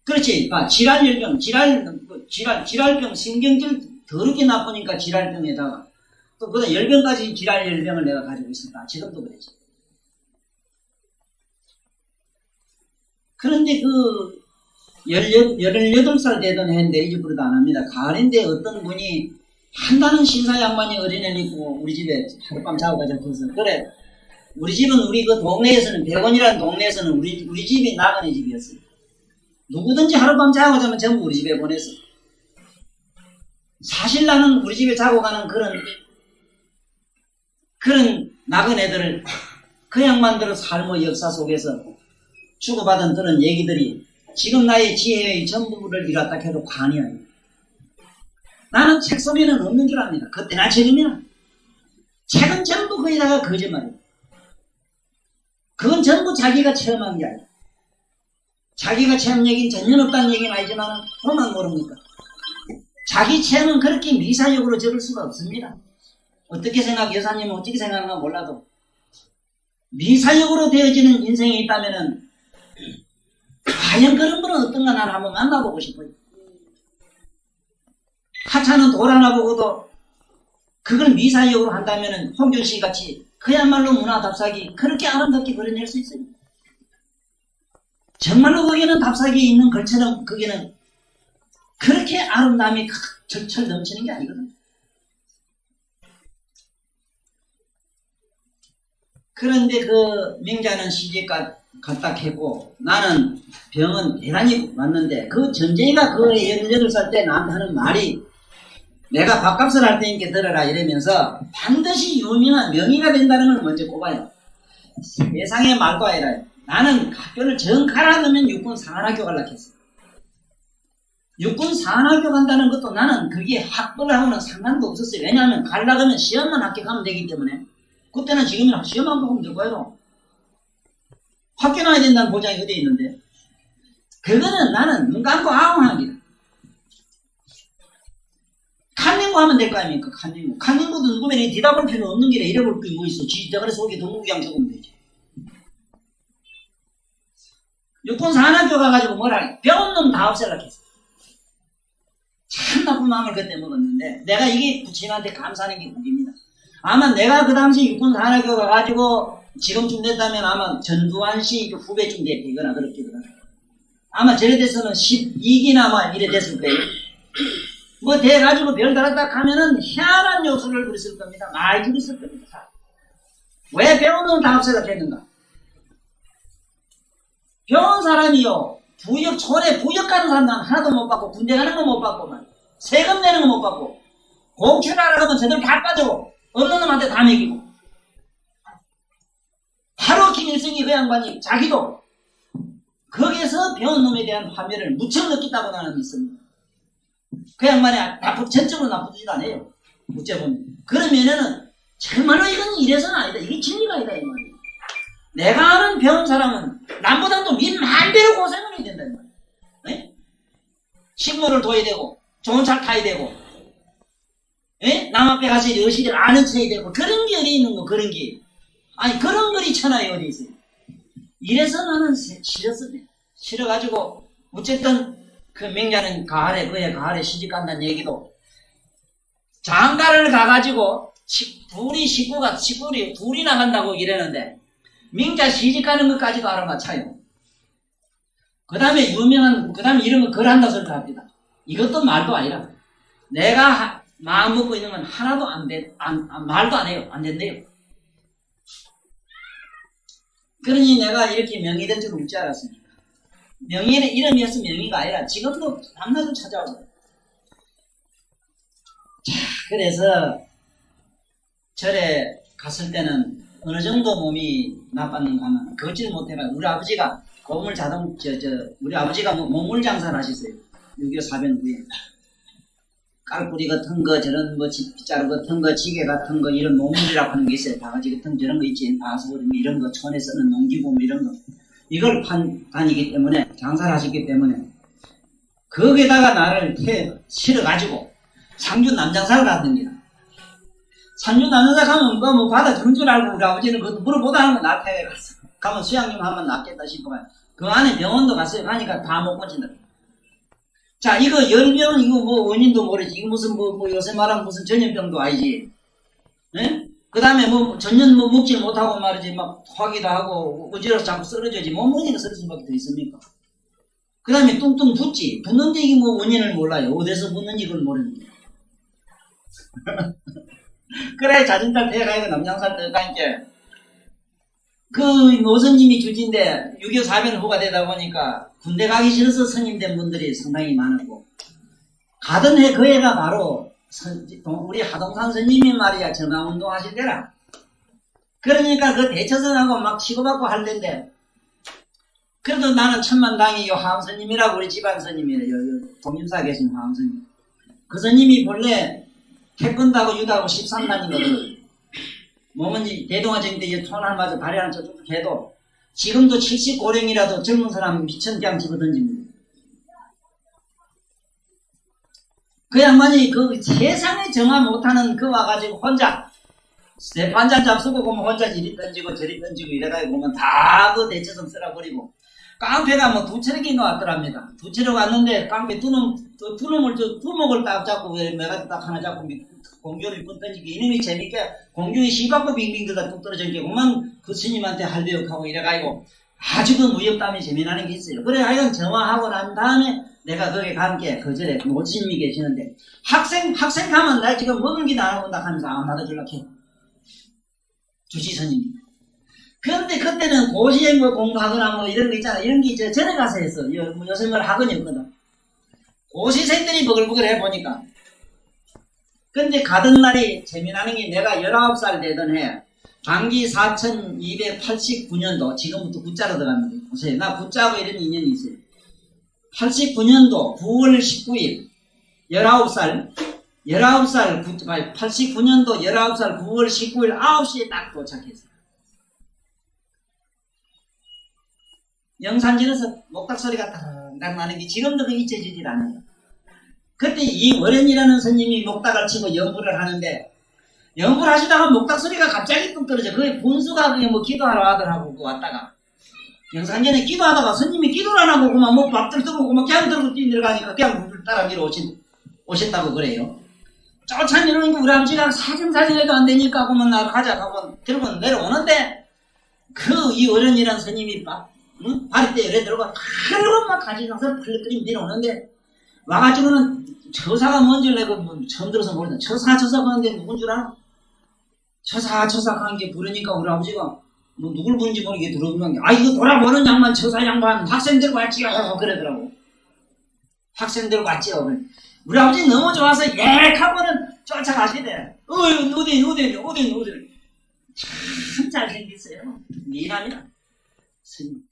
그렇지. 질환열병, 질환병, 신경질 더럽게 나쁘니까 질환병에다가 또 그다음 열병까지 질환열병을 내가 가지고 있었다. 지금도 그랬지. 그런데 18살 되던 해인데 잊어버려도 안 합니다. 가을인데 어떤 분이 한다는 신사 양반이 어린애를 입고 우리 집에 하룻밤 자고 가자고서 그래. 우리 집은 우리 그 동네에서는 백원이라는 동네에서는 우리 집이 나그네 집이었어요. 누구든지 하룻밤 자고 자면 전부 우리 집에 보냈어. 사실 나는 우리 집에 자고 가는 그런 나그네들을 그 양반들의 삶의 역사 속에서 주고받은 그런 얘기들이 지금 나의 지혜의 전부를 이뤘다 해도 관이 아니에요. 나는 책 속에는 없는 줄 압니다. 그때나 지금이나. 책은 전부 거기다가 거짓말이에요. 그건 전부 자기가 체험한 게 아니에요. 자기가 체험 얘기는 전혀 없다는 얘기는 아니지만 그만 모릅니까? 자기 체험은 그렇게 미사역으로 적을 수가 없습니다. 어떻게 여사님은 어떻게 생각하나 몰라도 미사역으로 되어지는 인생이 있다면은 과연 그런 분은 어떤가 나는 한번 만나보고 싶어요. 하찮은 돌 하나 보고도 그걸 미사역으로 한다면은 홍준씨 같이 그야말로 문화 답사기 그렇게 아름답게 그려낼 수 있어요. 정말로 거기는 답사기에 있는 글처럼 거기는 그렇게 아름다움이 철철 넘치는 게 아니거든. 그런데 그 명자는 시집 갔다 했고 나는 병은 대단히 왔는데 그 전쟁이가 그 18살 때 나한테 하는 말이 내가 밥값을 할 테니까 들어라 이러면서 반드시 유명한 명의가 된다는 걸 먼저 꼽아요. 세상의 말도 아니라 나는 학교를 정 갈아 넣으면 육군 상한학교 갈라 했어. 육군 산학교 간다는 것도 나는 그게 학벌하고는 상관도 없었어요. 왜냐하면 가려면 시험만 합격하면 되기 때문에. 그때는 지금이랑 시험 안 보면 될 거예요. 학교 나야 된다는 보장이 어디에 있는데. 그거는 나는 눈 감고 아웅하기다. 칸닝구 하면 될 거 아닙니까? 칸닝구. 칸닝구도 누구면 대답할 필요 없는 길에 잃어볼 게 뭐 있어. 지대가리 속에 동무기양 적으면 되지. 육군 산학교 가가지고 뭐라 배운 놈 다 없애려고 했어. 참 나쁜 마음을 그때 먹었는데 내가 이게 부친한테 감사하는 게 복입니다. 아마 내가 그 당시 육군 산학교 가가지고 지금쯤 됐다면 아마 전두환 씨 후배쯤 되거나 그렇게 되거나 아마 저래 돼서는 12기나 아마 이래 됐을 거예요. 뭐 돼가지고 별 달았다 하면은 희한한 요소를 부렸을 겁니다. 많이 부렸을 겁니다. 왜 배운 놈 다 없애려고 했는가? 배운 사람이요. 부역, 촌에 부역 가는 사람은 하나도 못 받고, 군대 가는 거 못 받고, 세금 내는 거 못 받고, 공채하러 가면 제대로 다 빠지고, 없는 놈한테 다 먹이고. 바로 김일성이 그 양반이 자기도 거기에서 배운 놈에 대한 화면을 무척 느꼈다고 나는 믿습니다. 그 양반이 전적으로 나쁘지도 않아요. 어째보면. 그러면은, 정말로 이건 이래서는 아니다. 이게 진리가 아니다, 이 말이야. 내가 아는 배운 사람은 남보다도 만 배로 고생을 해야 된다 이 말이야. 네? 식물을 둬야 되고 좋은 차 타야 되고 남 앞에 가서 여시를 아는 척해야 되고 그런 게 어디 있는 거 그런 게 아니 그런 걸 있잖아요 어디 있어요. 이래서 나는 싫었어요. 싫어가지고 어쨌든 그 맹자는 가을에 그의 가을에 시집간다는 얘기도 장가를 가가지고 식구들이 둘이 나간다고 이랬는데 명자 시집가는 것까지도 알아맞혀요. 그 다음에 이런 거 글한다 소리를 합니다. 이것도 말도 아니라. 내가 마음 먹고 있는 건 하나도 말도 안 해요. 안 된대요. 그러니 내가 이렇게 명의 된 줄 웃지 않았습니까? 명의는 이름이어서 명의가 아니라 지금도 밤낮을 찾아오고. 자, 그래서 절에 갔을 때는 어느 정도 몸이 나빴는가 하면 걷질 못해가 우리 아버지가 우리 아버지가 몸물 장사를 하셨어요. 6.25 사변 후에 깔뿌리 같은 거 저런 거 빗자루 같은 거 지게 같은 거 이런 농물이라고 하는 게 있어요. 바가지 같은 거 저런 거 있지. 바스버리 이런 거 촌에 쓰는 농기구 이런 거 이걸 다니기 때문에 장사를 하셨기 때문에 거기에다가 나를 실어가지고 상주 남장사를 하던기라. 상주 남장사 가면 뭐 받아주는 줄 알고 우리 아버지는 그것도 물어보다 하는 거 나한테 갔어. 가면 수양 좀 하면 낫겠다 싶어가지고 그 안에 병원도 갔어요. 가니까 다 못 고친다. 자, 이거 열병 이거 뭐 원인도 모르지. 이거 무슨 뭐 요새 말하면 무슨 전염병도 아니지. 예? 그 다음에 뭐 전년 뭐 먹질 못하고 말이지 막 토하기도 하고 어지러서 자꾸 쓰러져지. 뭐 원인이 쓰러질 수밖에 더 있습니까? 그 다음에 뚱뚱 붓지. 붓는데 이게 뭐 원인을 몰라요. 어디서 붓는지 그걸 모르는데. 그래 자진달 대가이고 남양산 들어가니까 그 노선님이 주진데 6.25 사변 후가 되다 보니까 군대 가기 싫어서 선임된 분들이 상당히 많았고 가던 해 그 해가 바로 우리 하동산 선님이 말이야 정강운동 하실 때라. 그러니까 그 대처선하고 막 치고받고 할 텐데 그래도 나는 천만당이 요 하암선님이라고 우리 집안 선님이래요. 동임사 계신 하암선님. 그 선님이 본래 태권도하고 유도하고 13단이거든. 몸은 대동아쟁 때 손 하나마저 다리 하나 쭉 해도 지금도 70고령이라도 젊은 사람 미천 그냥 집어던집니다. 그 양반이 그 세상에 정화 못하는 그 와가지고 혼자 반잔 잡수고 보면 혼자 이리 던지고 저리 던지고 이래가지고 보면 다 그 대처선 쓸어버리고 깡패가 뭐 두 차례인가 왔더랍니다. 두 차례 왔는데 깡패 두목을 딱 잡고 매가지 딱 하나 잡고 공교를 분 던지고 이놈이 재밌게 공교의 시박고 빙빙들다 뚝 떨어지게 그만 그 스님한테 할배역하고 이래가지고 아주 그 무협담이 재미나는 게 있어요. 그래 하여간 정화하고 난 다음에 내가 거기에 함께 그 절에 모친님이 계시는데 학생 가면 나 지금 먹은 기도 안 하고 딱 하면서 안 받아줄라 해요. 주지스님이. 그런데 그때는 고시에 뭐 공부하거나 뭐 이런 거 있잖아. 이런 게 이제 전에 가서 했어. 요새 뭐 학원이 없거든. 고시생들이 버글버글 해보니까. 근데 가던 날이 재미나는 게 내가 19살 되던 해, 당기 4289년도, 지금부터 구자로 들어갑니다. 보세요. 나 구자하고 이런 인연이 있어요. 89년도 9월 19일 19살 89년도 19살 9월 19일 9시에 딱 도착했어요. 영산진에서 목탁 소리가 딱 나는 게 지금도 그 잊혀지질 않아요. 그때 이월연이라는 스님이 목탁을 치고 연구를 하는데, 연구를 하시다가 목탁 소리가 갑자기 뚝 떨어져. 그게 분수가 그게 뭐 기도하러 하더라고. 그 왔다가 영산전에 기도하다가 스님이 기도를 안 하고 그만 뭐 밥들 들고 그만 그냥 들고 뛰어들어가니까 그냥 물을 따라 밀어 오셨다고 그래요. 쫓아내려오니까 우리 아버지가 사진해도 안 되니까 그러면 나 가자 하고 들고 내려오는데, 그 이월연이라는 스님이 바리떼 열에 들고 칼로 막 가지고서 풀리끌이 내려오는데, 와가지고는 처사가 뭔지 내가 뭐 처음 들어서 모르겠다. 처사 하는데 누군 줄 알아? 처사 하는 게 부르니까 우리 아버지가 뭐 누굴 부른지 모르게 들어보는 게, 아 이거 돌아보는 양반 처사 양반 학생들 왔지요 그러더라고. 학생들 왔지요. 우리 아버지 너무 좋아서 하고는 쫓아가시대. 어디 참 잘생겼어요. 미남이다 스님.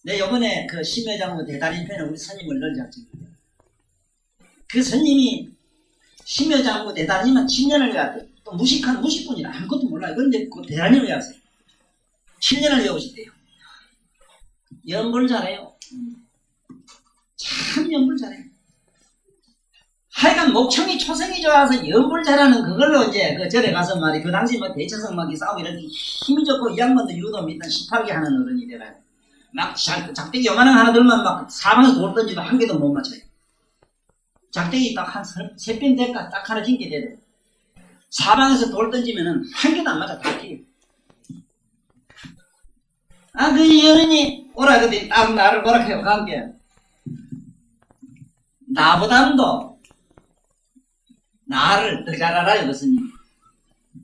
내 요번에 그 심여장로 대단인 편에 우리 스님을 널작증이에요. 그 스님이 심여장로 대단이면 7년을 외웠대요. 또 무식분이라 아무것도 몰라요. 그런데 그 대단임을 외웠어요. 7년을 외우셨대요. 연불 잘해요. 참 연불 잘해요. 하여간 목청이 초성이 좋아서 연불 잘하는 그걸로 이제 그 절에 가서 말이, 그 당시 뭐 대처성 막 싸우고 이렇게 힘이 좋고 이 양반도 유도 밑단 18개 하는 어른이 되라요. 막 작대기 요만한 하나 들면 막 사방에서 돌 던지도 한 개도 못 맞춰요. 작대기 딱 한 세 편 될까 딱 하나 징게 돼요. 사방에서 돌 던지면은 한 개도 안 맞아. 다 튀겨. 그 여인이 오라 그랬더니 딱 나를 뭐라 해요. 감게 나보다도 나를 더 잘 알아요. 무슨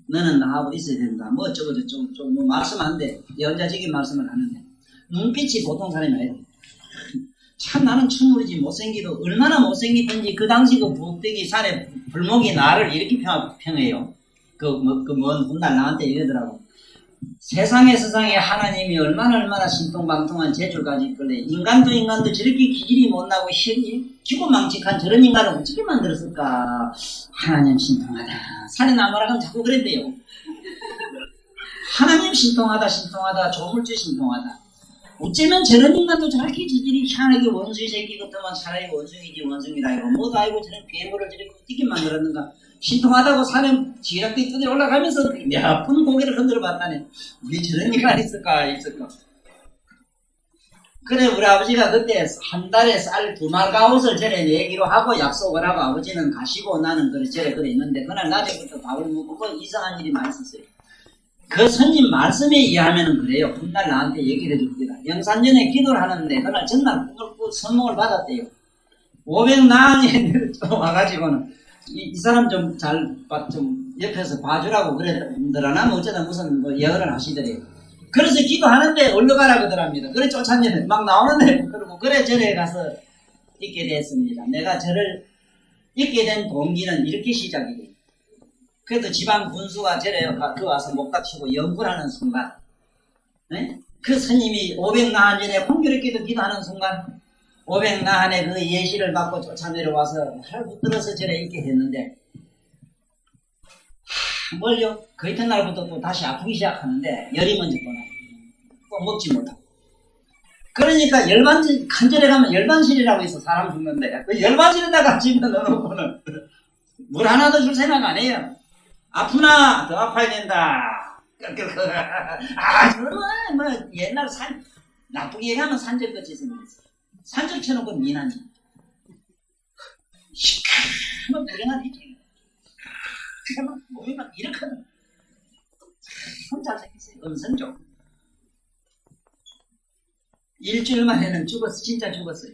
너는 나하고 있어야 된다. 뭐 어쩌고 저쩌고 뭐 말씀 안 돼. 연자적인 말씀을 하는데 눈빛이 보통 사람이 아니라, 참 나는 추물이지 못생기도 얼마나 못생기든지 그 당시 그 북대기 산에 불목이 나를 이렇게 평해요. 먼 훗날 나한테 이러더라고. 세상에 하나님이 얼마나 신통방통한 재주를 가지고 있길래 인간도 저렇게 기질이 못나고 기고망측한 저런 인간을 어떻게 만들었을까. 하나님 신통하다. 산에 나무라가면 자꾸 그랬대요. 하나님 신통하다 조물주 신통하다. 어쩌면 저런 인간도 저렇게 지질이 희한하게 원숭이 새끼 같으면 차라리 원숭이라 이거 뭐도 아니고 저런 괴물을 저렇게 어떻게 만들었는가. 신통하다고 산에 지락대 뜯어 올라가면서 몇분 고개를 흔들어 봤다네. 왜 저런 인간이 있을까. 그래 우리 아버지가 그때 한 달에 쌀 2말 가옷을 절에 내기로 하고 약속을 하고 아버지는 가시고 나는 절에 있는데, 그날 낮에부터 밥을 먹고 이상한 일이 많이 있었어요. 그 스님 말씀에 의하면 그래요. 훗날 나한테 얘기를 해줍니다. 영산전에 기도를 하는데 그날 전날 선몽을 받았대요. 500나항에 와가지고는 이 사람 좀 옆에서 봐주라고 그러더라나 어쩌다 무슨 뭐 예언을 하시더래요. 그래서 기도하는데 올라가라 그러더랍니다. 그래 쫓았는데 막 나오는데 그러고 그래 절에 가서 있게 됐습니다. 내가 절을 있게 된 동기는 이렇게 시작이 돼요. 그래도 지방 군수가 절에 와서 목탁 치고 연구하는 순간, 네? 그 스님이 500나한전에 홍교롭게도 기도하는 순간 500나한의 그 예시를 받고 쫓아내려와서 하루 붙들어서 절에 있게 됐는데, 뭘요? 그 이튿날부터 또 다시 아프기 시작하는데 열이 먼저 떠나요. 또 먹지 못하고. 그러니까 간절에 가면 열반실이라고 해서 사람 죽는데, 그 열반실에다가 집어넣어놓고는 물 하나도 줄 생각 안 해요. 아프나 더 아파야 된다. 저는 뭐 옛날 나쁘게 얘기하면 산적같이 생겼어. 산적 쳐놓고 미나지. 시커먼 불행한 이지. 그만 몸이 막 이렇거든. 혼자 생겼어요. 음선적. 일주일 만에는 진짜 죽었어요.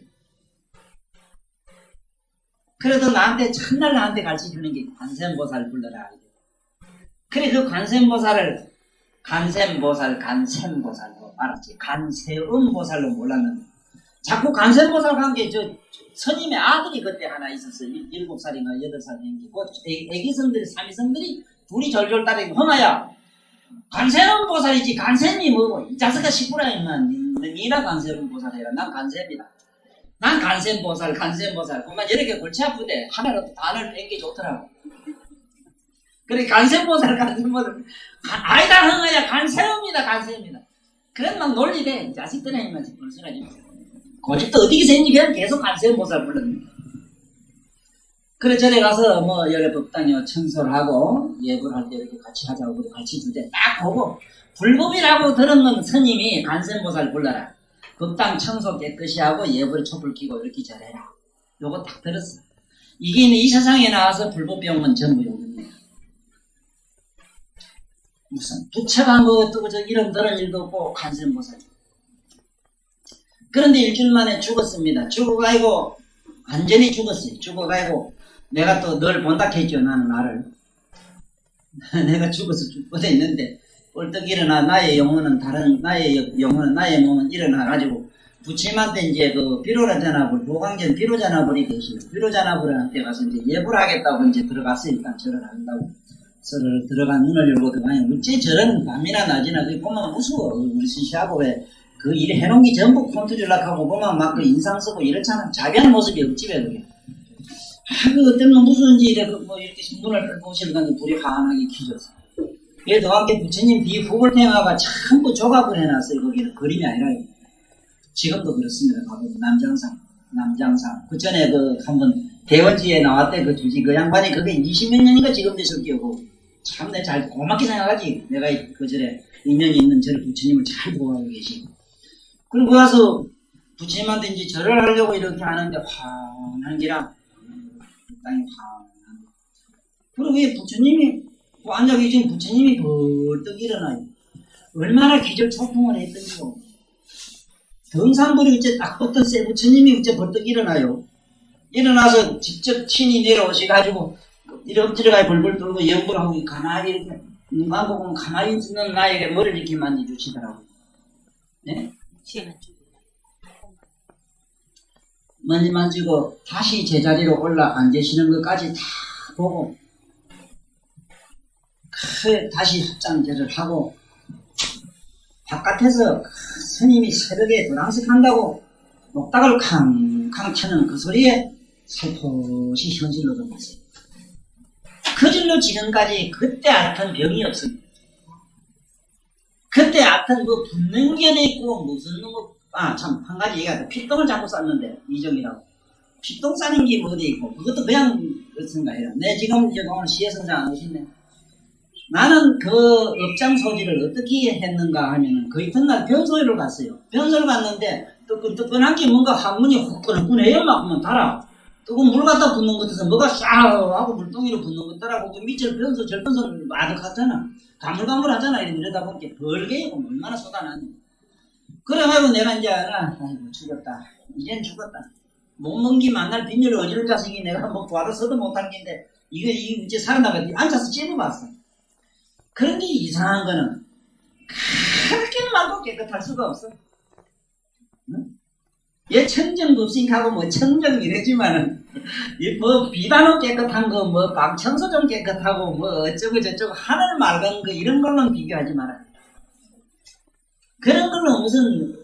그래도 첫날 나한테 가르쳐주는 게 관세음보살 불러라. 그래 그 관세음보살을 간셈보살로 알았지. 간세음보살로 몰랐는데 자꾸 간셈보살 관계 스님의 아들이 그때 하나 있었어요. 7살인가 8살 된게 그 애기성들이 삼위성들이 둘이 절절 따르고, 형아야 간세음보살이지 간셈이 뭐고 이 자식아 시끄러워 임마. 니나 간세음보살 해라. 난 간셈이다. 난 간센보살. 그만 여러 개 골치 아프대. 하나라도 단을 뺀 게 좋더라고. 그래, 간센보살. 아이다, 흥하야, 간세웁니다. 그런 막 논리대. 자식들은 벌써라지. 고집도 어디게 생기면 계속 간센보살 불렀는데. 그래, 전에 가서 여러 법당에 청소를 하고, 예불 할 때 이렇게 같이 하자고, 같이 줄 때 딱 보고, 불법이라고 들은 건 스님이 간센보살 불러라. 법당 청소 깨끗이 하고, 예불에 촛불 켜고, 이렇게 잘해라. 요거 딱 들었어. 이게 이 세상에 나와서 불법병은 전부 요겁니다. 무슨 부처가 어떠고 이런 그런 일도 없고 간센보살. 그런데 일주일 만에 죽었습니다. 죽어가지고 완전히 죽었어요. 죽어가지고 내가 또 널 본다 했죠. 나를 내가 죽어서 죽고돼 있는데 벌떡 일어나 나의 영혼은 나의 몸은 일어나가지고 부처님한테 이제 그 비로자나불 도광전 비로자나불이 계시요. 비로자나불한테 가서 이제 예불 하겠다고 이제 들어갔어요. 일단 절을 한다고. 서로 들어간 눈을 열고 들어가니 어째 저런 밤이나 낮이나 그 보면 무서워. 우리 시시하고 왜 그 일 해놓은 게 전부 컨트롤하고 보면 막 그 인상 쓰고 이렇잖아. 자비한 모습이 없지 왜 그게. 그 때문에 무슨지 이렇게 문을 보시면 불이 환하게 켜졌어. 그래도 함께 부처님 비후불탱화가 전부 조각을 해놨어요. 거기는 그림이 아니라 지금도 그렇습니다. 가보면 남장상. 그 전에 한번 대원지에 나왔대 그 주지 그 양반이 그게 20몇 년인가 지금 돼서 끼고 참 내 잘 고맙게 생각하지. 내가 그 절에 인연이 있는 절에 부처님을 잘 보호하고 계시고. 그리고 와서 부처님한테 이제 절을 하려고 이렇게 하는데 환한 기라 땅이 환한. 그리고 왜 부처님이 앉아 계신 부처님이 벌떡 일어나요. 얼마나 기절초풍을 했던지요. 등산불이 이제 딱 붙던 새 부처님이 이제 벌떡 일어나요. 일어나서 직접 친히 내려오셔가지고 이렇게 들어가야 벌벌 떨고 영불하고 가만히 이렇게 눈 감고 보면 가만히 있는 나에게 머리를 이렇게 만져주시더라고요. 네? 만지고 다시 제자리로 올라 앉으시는 것까지 다 보고 다시 합장제를 하고 바깥에서 스님이 새벽에 도랑식한다고 목닥을 캉캉 쳐는 그 소리에 살포시 현실로 들어갔어요. 그 질로 지금까지 그때 앓던 병이 없습니다. 그때 앓던 그 붙는 견에 있고 무슨 참 한 가지 얘기하다. 피똥을 자꾸 쌌는데 이정이라고 피똥 싸는 게 어디 있고 그것도 그냥 그렇습니다. 내 지금 오늘 시혜성장 안 오시네. 나는 그 업장 소지를 어떻게 했는가 하면은 그 이튿날 변소를 갔어요. 변소를 갔는데 뜨끈뜨끈한 게 뭔가 한문이 후끈후끈해요. 막 하면 달아. 뜨거운 물 갖다 붓는 것 같아서 뭐가 싹 하고 물동이로 붓는 것더라고. 그 밑을 변소 절변소를 아득하잖아. 가물가물하잖아. 이러다 보니까 벌게요. 얼마나 쏟아나니. 그래가지고 내가 이제 아이고 죽었다. 이젠 죽었다. 못 먹기 만날 빈혈을 어지를 자식이 내가 뭐 구하러서도 못할 게인데 이거 이제 살아나가지 앉아서 찝어봤어. 그런 게 이상한 거는 그렇게 말고 깨끗할 수가 없어. 응? 얘 청정급식하고 뭐 청정 이러지만은 뭐 비단은 깨끗한 거 뭐 방청소 좀 깨끗하고 뭐 어쩌고 저쩌고 하늘 맑은 거 이런 걸로는 비교하지 마라. 그런 걸로 무슨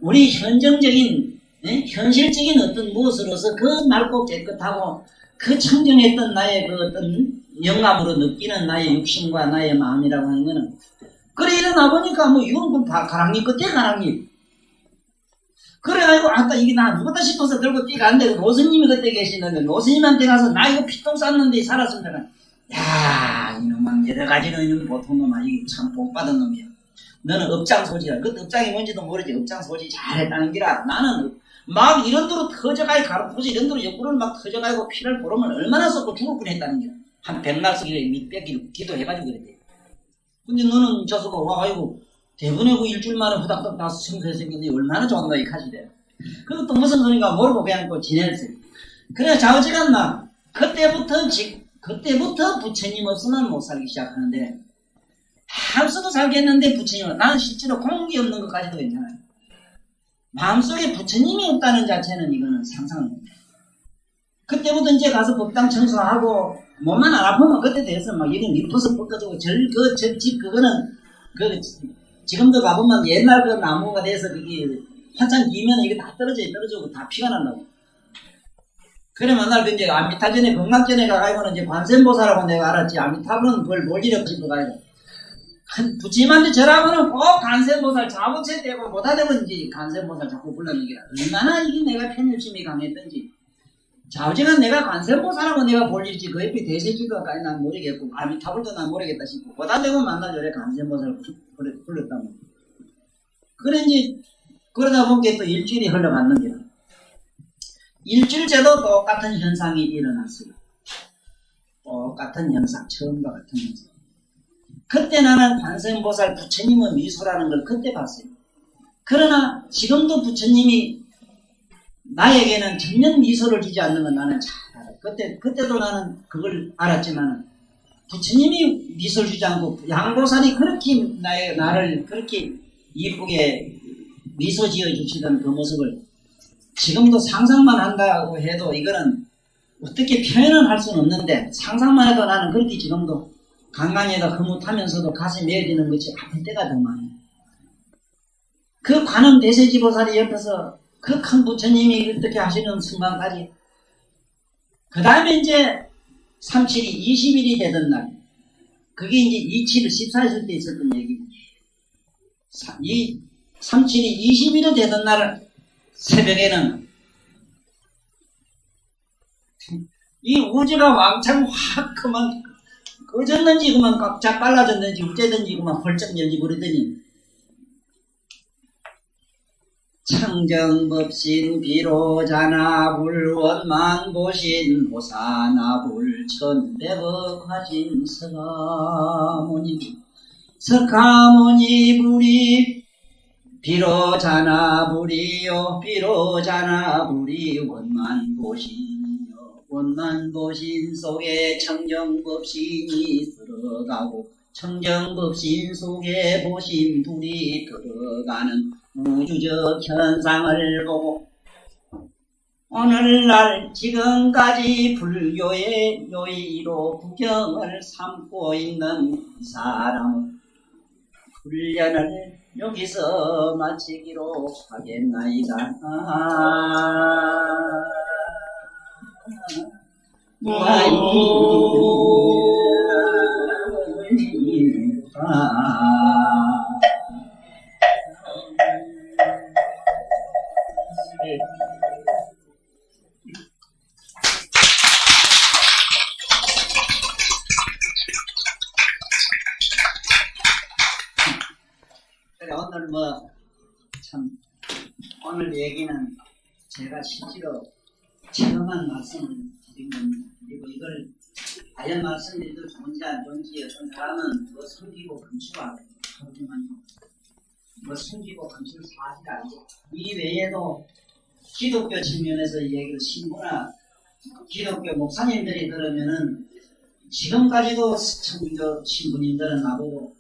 우리 현정적인 현실적인 어떤 무엇으로서 그 맑고 깨끗하고 그 청정했던 나의 그 어떤 영감으로 느끼는 나의 육신과 나의 마음이라고 하는 거는 그래 일어나 보니까 뭐 이건 가랑잎 끝에 가랑잎. 그래가지고 아까 이게 나 누구다 싶어서 들고 뛰가는데 노스님이 그때 계시는데 노스님한테 가서 나 이거 피똥 쌌는데 살았으면 야 이놈아 여러 가지로 있는 보통 놈아 이게 참 복받은 놈이야. 너는 업장 소지야. 그 업장이 뭔지도 모르지. 업장 소지 잘했다는 기라. 나는 막 이런 데로 터져가지고 가로포지 이런 데로 옆구리를 막 터져가지고 피를 보르면 얼마나 쏟고 죽을 뻔했다는 기라. 한 100날씩 밑빼기로 기도해가지고 그랬대. 근데 너는 저서가 와가지고 대본하고 일주일 만에 후닥닥 나서 청소해 생겼는데 얼마나 좋았나 이 카시대. 그리고 또 무슨 소리가 모르고 그냥 또 지냈어요. 그래 좌우지간나 그때부터 부처님 없으면 못 살기 시작하는데 없어도 살겠는데 부처님은 나는 실제로 공기 없는 것까지도 괜찮아요. 마음속에 부처님이 없다는 자체는 이거는 상상입니다. 그때부터 이제 가서 법당 청소하고 몸만 안 아프면 그때 돼서 막 이런 밑버섯 벗겨주고 집 그거는 지금도 가보면 옛날 그 나무가 돼서 그게 한참 기면 이게 다 떨어지고 다 피가 난다고. 그래 만날 이제 아미타전에 건강전에 가가지고는 이제 관세음보살하고 내가 알았지. 아미타불은 그걸 뭘 이렇게 싶어가지고 부처님한테 절하면은 꼭 관세음보살 자부채 되고 못하되면 이제 관세음보살 자꾸 불러내기라. 얼마나 이게 내가 편일심이 강했던지. 자우지간 내가 관세음보살하고 내가 볼 일이지 그 옆에 대세지도까지 난 모르겠고 아미타불도 난 모르겠다 싶고 못하되면 만나줘래 관세음보살 불렀다면. 그래 이제 그러다 보니까 또 일주일이 흘러갔는 거야. 일주일째도 똑같은 현상이 일어났어요. 똑같은 현상, 처음과 같은 현상. 그때 나는 관세음보살 부처님의 미소라는 걸 그때 봤어요. 그러나 지금도 부처님이 나에게는 전혀 미소를 주지 않는 건 나는 잘 알아요. 그때도 나는 그걸 알았지만 부처님이 미소를 주지 않고 양보살이 그렇게 나를 그렇게 이쁘게 미소 지어주시던 그 모습을 지금도 상상만 한다고 해도 이거는 어떻게 표현은 할 수는 없는데 상상만 해도 나는 그렇게 지금도 강간에다 흐뭇하면서도 가슴이 메어지는 것이 아플 때가 더 많아요. 그 관음 대세지보살이 옆에서 그 큰 부처님이 어떻게 하시는 순간까지 그 다음에 이제 37이 20일이 되던 날 그게 이제 27일 14일 때 있었던 얘기고 이 37이 20일이 되던 날 새벽에는 이 우주가 왕창 확 그만 꺼졌는지 그만 깜짝 빨라졌는지 어째든지 그만 펄쩍 열지 그러더니 청정법신 비로자나불 원만보신 보사나불 천대법하신 석가모니 불이 비로자나불이요 비로자나불이 원만보신 속에 청정법신이 들어가고 청정법신 속에 보신 불이 들어가는 우주적 현상을 보고 오늘날 지금까지 불교의 요의로 구경을 삼고 있는 이 사람은 훈련을 여기서 마치기로 하겠나이다. 오늘 오늘 얘기는 제가 실제로 체험한 말씀을 드린 겁니다. 그리고 이걸 과연 말씀드려도 좋은지 안 좋은지 어떤 사람은 숨기고 감추고 하지만 숨기고 감출 사실 아니죠. 이 외에도 기독교 측면에서 이 얘기를 신부나 기독교 목사님들이 들으면은 지금까지도 신부님들은 나보고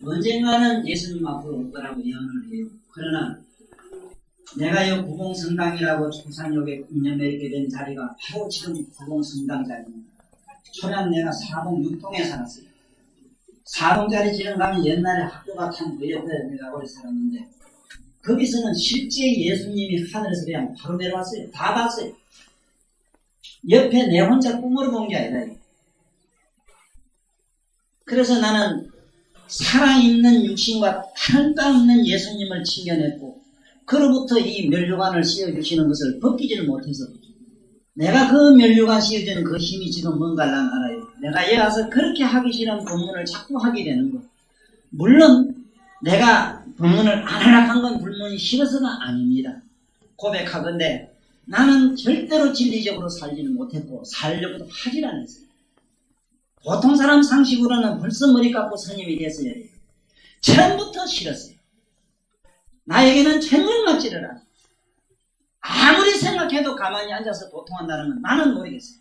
언젠가는 예수님 앞으로 올 거라고 예언을 해요. 그러나 내가 이 구봉성당이라고 충산역에 인연맺게 된 자리가 바로 지금 구봉성당 자리입니다. 초량 내가 4동 6동에 살았어요. 4동짜리 지금 가면 옛날에 학교 같은 그 옆에 내가 오래 살았는데 거기서는 실제 예수님이 하늘에서 그냥 바로 내려왔어요. 다 봤어요. 옆에 내 혼자 꿈으로 본 게 아니다. 그래서 나는 살아있는 육신과 다른 바 없는 예수님을 친견했고 그로부터 이 면류관을 씌워주시는 것을 벗기지를 못해서 내가 그 면류관 씌워주는 그 힘이 지금 뭔가를 난 알아요. 내가 여기 와서 그렇게 하기 싫은 법문을 자꾸 하게 되는 거. 물론 내가 법문을 안 하려고 한 건 불문이 싫어서가 아닙니다. 고백하건대 나는 절대로 진리적으로 살지는 못했고 살려고도 하질 않았어요. 보통 사람 상식으로는 벌써 머리 깎고 스님이 됐어야 해요. 처음부터 싫었어요. 나에게는 전혀 맞지를 않아요. 아무리 생각해도 가만히 앉아서 도통한다는 건 나는 모르겠어요.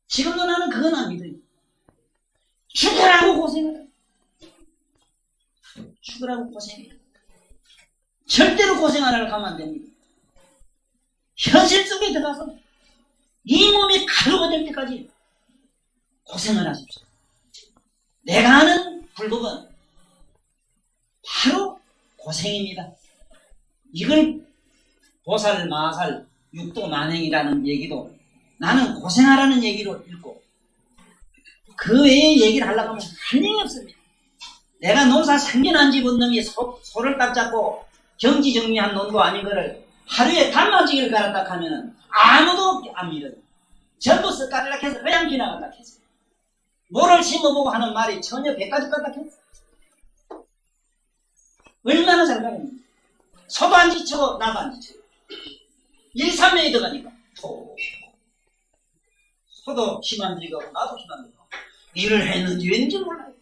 지금도 나는 그건 안 믿어요. 죽으라고 고생해라. 죽으라고 고생해라. 절대로 고생 안 하려고 하면 안 됩니다. 현실 속에 들어가서 이 몸이 가루가 될 때까지 고생을 하십시오. 내가 아는 불법은 바로 고생입니다. 이걸 보살, 마살, 육도 만행이라는 얘기도 나는 고생하라는 얘기로 읽고 그 외에 얘기를 하려고 하면 할 얘기 없습니다. 내가 농사 생겨난 집은 놈이 소를 딱 잡고 경지정리한 놈도 아닌 거를 하루에 단마지기를 갈았다 하면은 아무도 안 믿어요. 전부 쓱까지락 해서 그냥 지나갔다 했어요. 뭐를 심어보고 하는 말이 전혀 100가지 같다 했어요. 얼마나 잘 가겠냐. 소도 안 지치고 나도 안 지치고 일삼매에 들어가니까 소도 힘안 들이고 나도 힘안 들이고 일을 했는지 왠지 몰라요.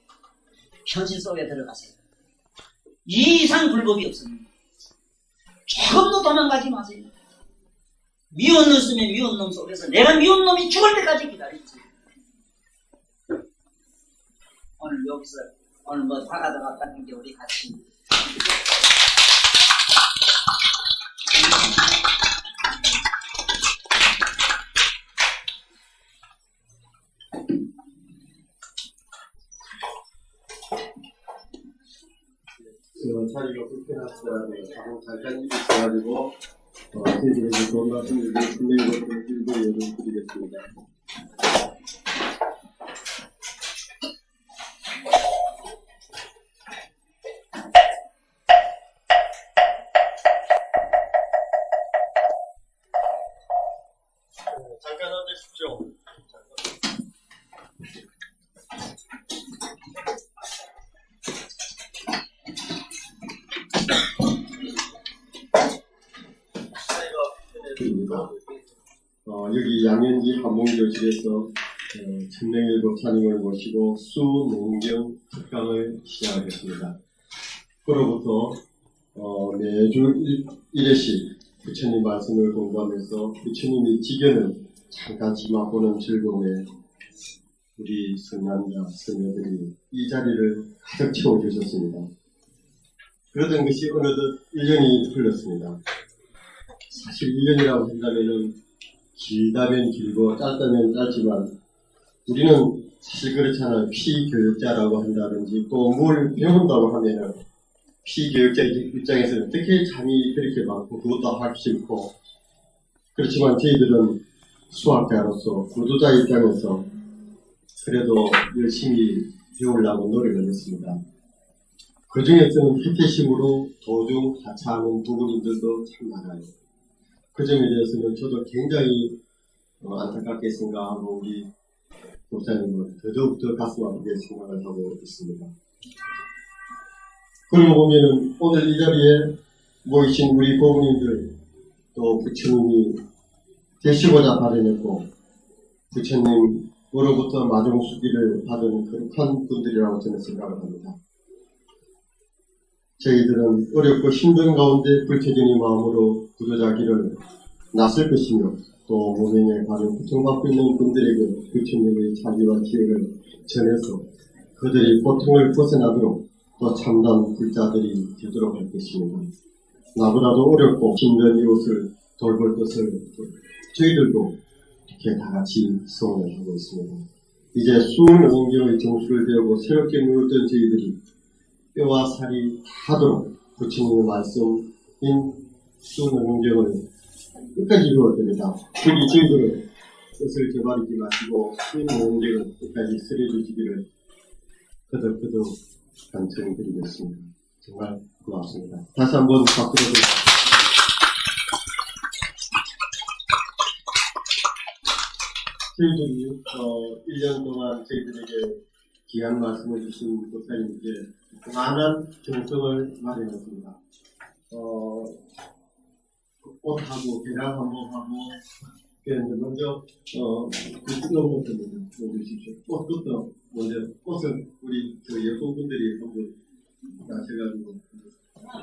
현실 속에 들어가세요. 이 이상 불법이 없습니다. 조금도 도망가지 마세요. 미운 놈 쓰면 미운 놈 속에서 내가 미운 놈이 죽을 때까지 기다리지. 오늘 여기서 오늘 뭐 화가 더 갔다는 게 우리 같이 자리가 불편하시더라고요. 잠깐 일이 있어가지고 저희들에게 좋은 말씀을 드리는 것을 들고 연락드리겠습니다. 잠깐 앉으십시오. 여기 양현지 한봉교실에서 천명일곱 차님을 모시고 수농경 특강을 시작하겠습니다. 그로부터 매주 1회씩 부처님 말씀을 공부하면서 부처님이 지견을 잠깐씩 맛보는 즐거움에 우리 성남자, 성녀들이 이 자리를 가득 채워주셨습니다. 그러던 것이 어느덧 1년이 흘렀습니다. 사실 1년이라고 한다면은 길다면 길고 짧다면 짧지만 우리는 사실 그렇잖아요. 피교육자라고 한다든지 또 뭘 배운다고 하면은 피교육자 입장에서는 어떻게 잠이 그렇게 많고 그것도 하기 싫고 그렇지만 저희들은 수학자로서 구도자 입장에서 그래도 열심히 배우려고 노력을 했습니다. 그 중에서는 태태심으로 도중 하차하는 부모님들도 참 많아요. 그 점에 대해서는 저도 굉장히 안타깝게 생각하고 우리 목사님은 더더욱더 가슴 아프게 생각을 하고 있습니다. 그러고 보면은 오늘 이 자리에 모이신 우리 부모님들 또 부처님이 되시고자 발현했고 부처님으로부터 마중수기를 받은 거룩한 분들이라고 저는 생각을 합니다. 저희들은 어렵고 힘든 가운데 불태전의 마음으로 구조자 길을 나설 것이며 또 무명에 가는 고통받고 있는 분들에게 부처님의 자비와 지혜를 전해서 그들이 고통을 벗어나도록 또 참담 불자들이 되도록 할 것입니다. 나보다도 어렵고 힘든 이웃을 돌볼 것을 저희들도 이렇게 다 같이 소원을 하고 있습니다. 이제 수은 응경의 정수를 배우고 새롭게 누웠던 저희들이 뼈와 살이 하도록 부처님의 말씀인 수능경을 끝까지 이루어야 됩니다. 그러기 저희들은 뜻을 저버리지 마시고 수능경을 끝까지 쓰려주시기를 거듭거듭 간청드리겠습니다. 정말 고맙습니다. 다시 한번 박수로 저희들이 1년 동안 저희들에게 귀한 말씀을 주신 목사님께 많은 정성을 마련했습니다. 꽃하고 계량 한번 하고 먼저 뜨거운 것부터 먼저 주십시오. 꽃부터 먼저 꽃은 우리 여성분들이 한번 하셔가지고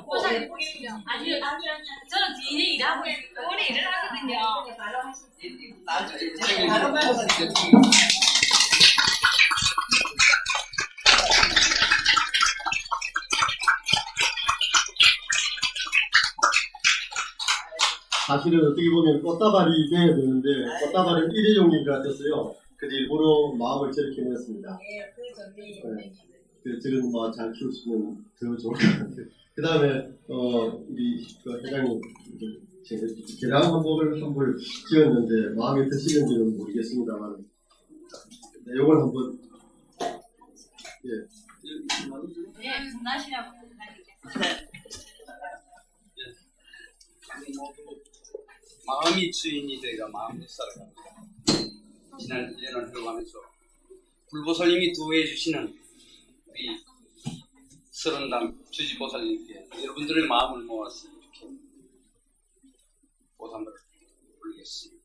꽃을 예쁘게 해요. 아니요. 저는 뒤에 일하고 오래 일을 하거든요. 바로 하시죠. 바로 말씀하세요. 사실은 어떻게 보면 꽃다발이 돼야 되는데 꽃다발은 일회용인 것 같았어요. 그래서 일부러 마음을 저렇게 냈습니다. 네. 저런 잘 키우시면 더 좋을 것 같아요. 그 다음에, 우리 회장님, 계량 한복을 한번 지었는데 마음에 드시는지는 모르겠습니다만, 네, 요걸 한번, 예. 네, 전하시라고. 마음이 주인이 되리라 마음대로 살아갑니다. 지난 1년을 흘러가면서 불보살님이 도해 주시는 우리 서른당 주지보살님께 여러분들의 마음을 모아서 이렇게 보담을 올리겠습니다.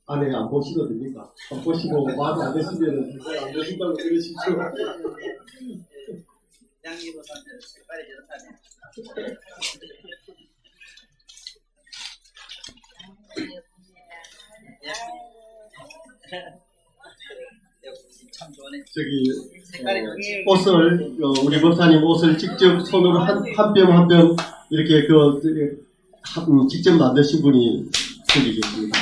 안에 안 보시도 됩니까? 안 보시고 마음에 안 드시면 안 보신다고 그러십시오. 양기보다는 색깔이 좋다네. 참 좋네. 저기 옷을 우리 법사님 옷을 직접 손으로 한 뼘 한 뼘 이렇게 직접 만드신 분이 저기 계십니다.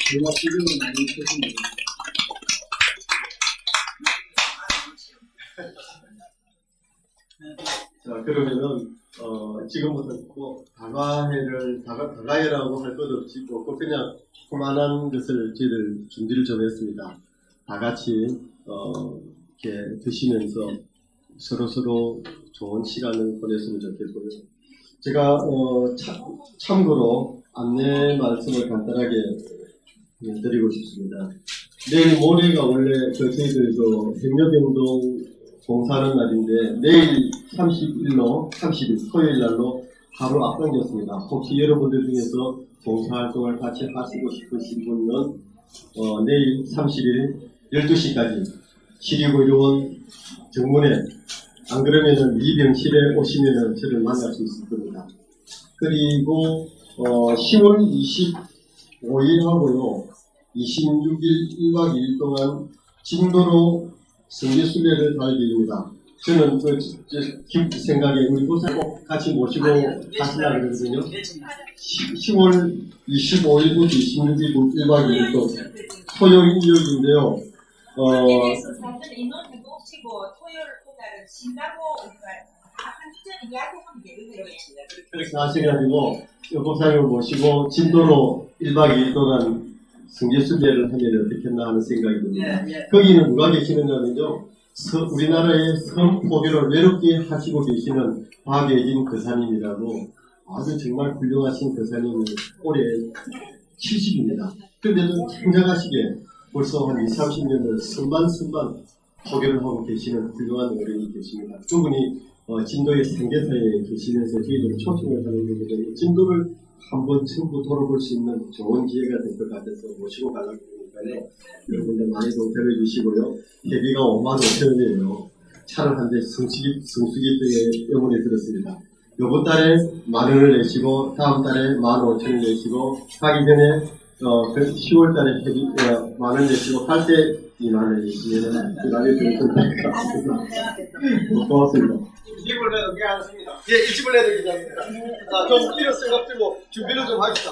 제가 지금은 많이 쓰십니다. 자, 그러면은 지금부터 다가해라고 할 것 없이 그냥 그만한 것을 저희들 준비를 좀 했습니다. 다 같이 이렇게 드시면서 서로 좋은 시간을 보냈으면 좋겠고요. 제가 참고로 안내 말씀을 간단하게 드리고 싶습니다. 내일 모레가 원래 저희들 백려병동 봉사하는 날인데 내일 30일 토요일 날로 하루 앞당겼습니다. 혹시 여러분들 중에서 봉사활동을 같이 하시고 싶으신 분은 내일 30일 12시까지 729요원 정문에 안 그러면은 이 병실에 오시면은 저를 만날 수 있을 겁니다. 그리고 10월 25일 하고요 26일 1박 2일 동안 진도로 성지순례를 갈 계획입니다. 저는 생각에 우리 부사 꼭 같이 모시고 가시려고 그러거든요. 10월 25일부터 26일 1박 2일 또 토요일 일요일인데요. 그래서 사실 인원을 꼽치고 토요일 보다는 신다고 한 주전에 이야기하면 되거든요. 그렇게 하셔가지고 법사님을 모시고 진도로 1박 2일 동안 성지순례를 하면 어떻겠나 하는 생각이 듭니다. 거기는 누가 계시느냐면요. 우리나라의 성포교를 외롭게 하시고 계시는 박예진 거사님이라고 아주 정말 훌륭하신 거사님이 올해 70입니다. 그런데도 굉장하시게 벌써 한 20, 30년을 선반 포교를 하고 계시는 훌륭한 어른이 계십니다. 그분이 진도의 상계사에 계시면서 저희들을 초청을 하는 거거든요. 진도를 한번 전부 돌아볼 수 있는 좋은 기회가 될 것 같아서 모시고 가려고 하니까요. 여러분들 많이도 들어주시고요. 회비가 55,000원이에요. 차를 한 대 성수기 때문에 들었습니다. 요번 달에 10,000원을 내시고 다음 달에 15,000원 내시고 가기 전에 10월 달에 회비 10,000원 내시고 갈 때 20,000원 내시면 그 날에 될것 같습니다. 고맙습니다. 일집을 내도 괜찮습니다. 예, 일집을 내도 괜찮습니다. 자, 좀 일을 써가지고 준비를 좀 합시다.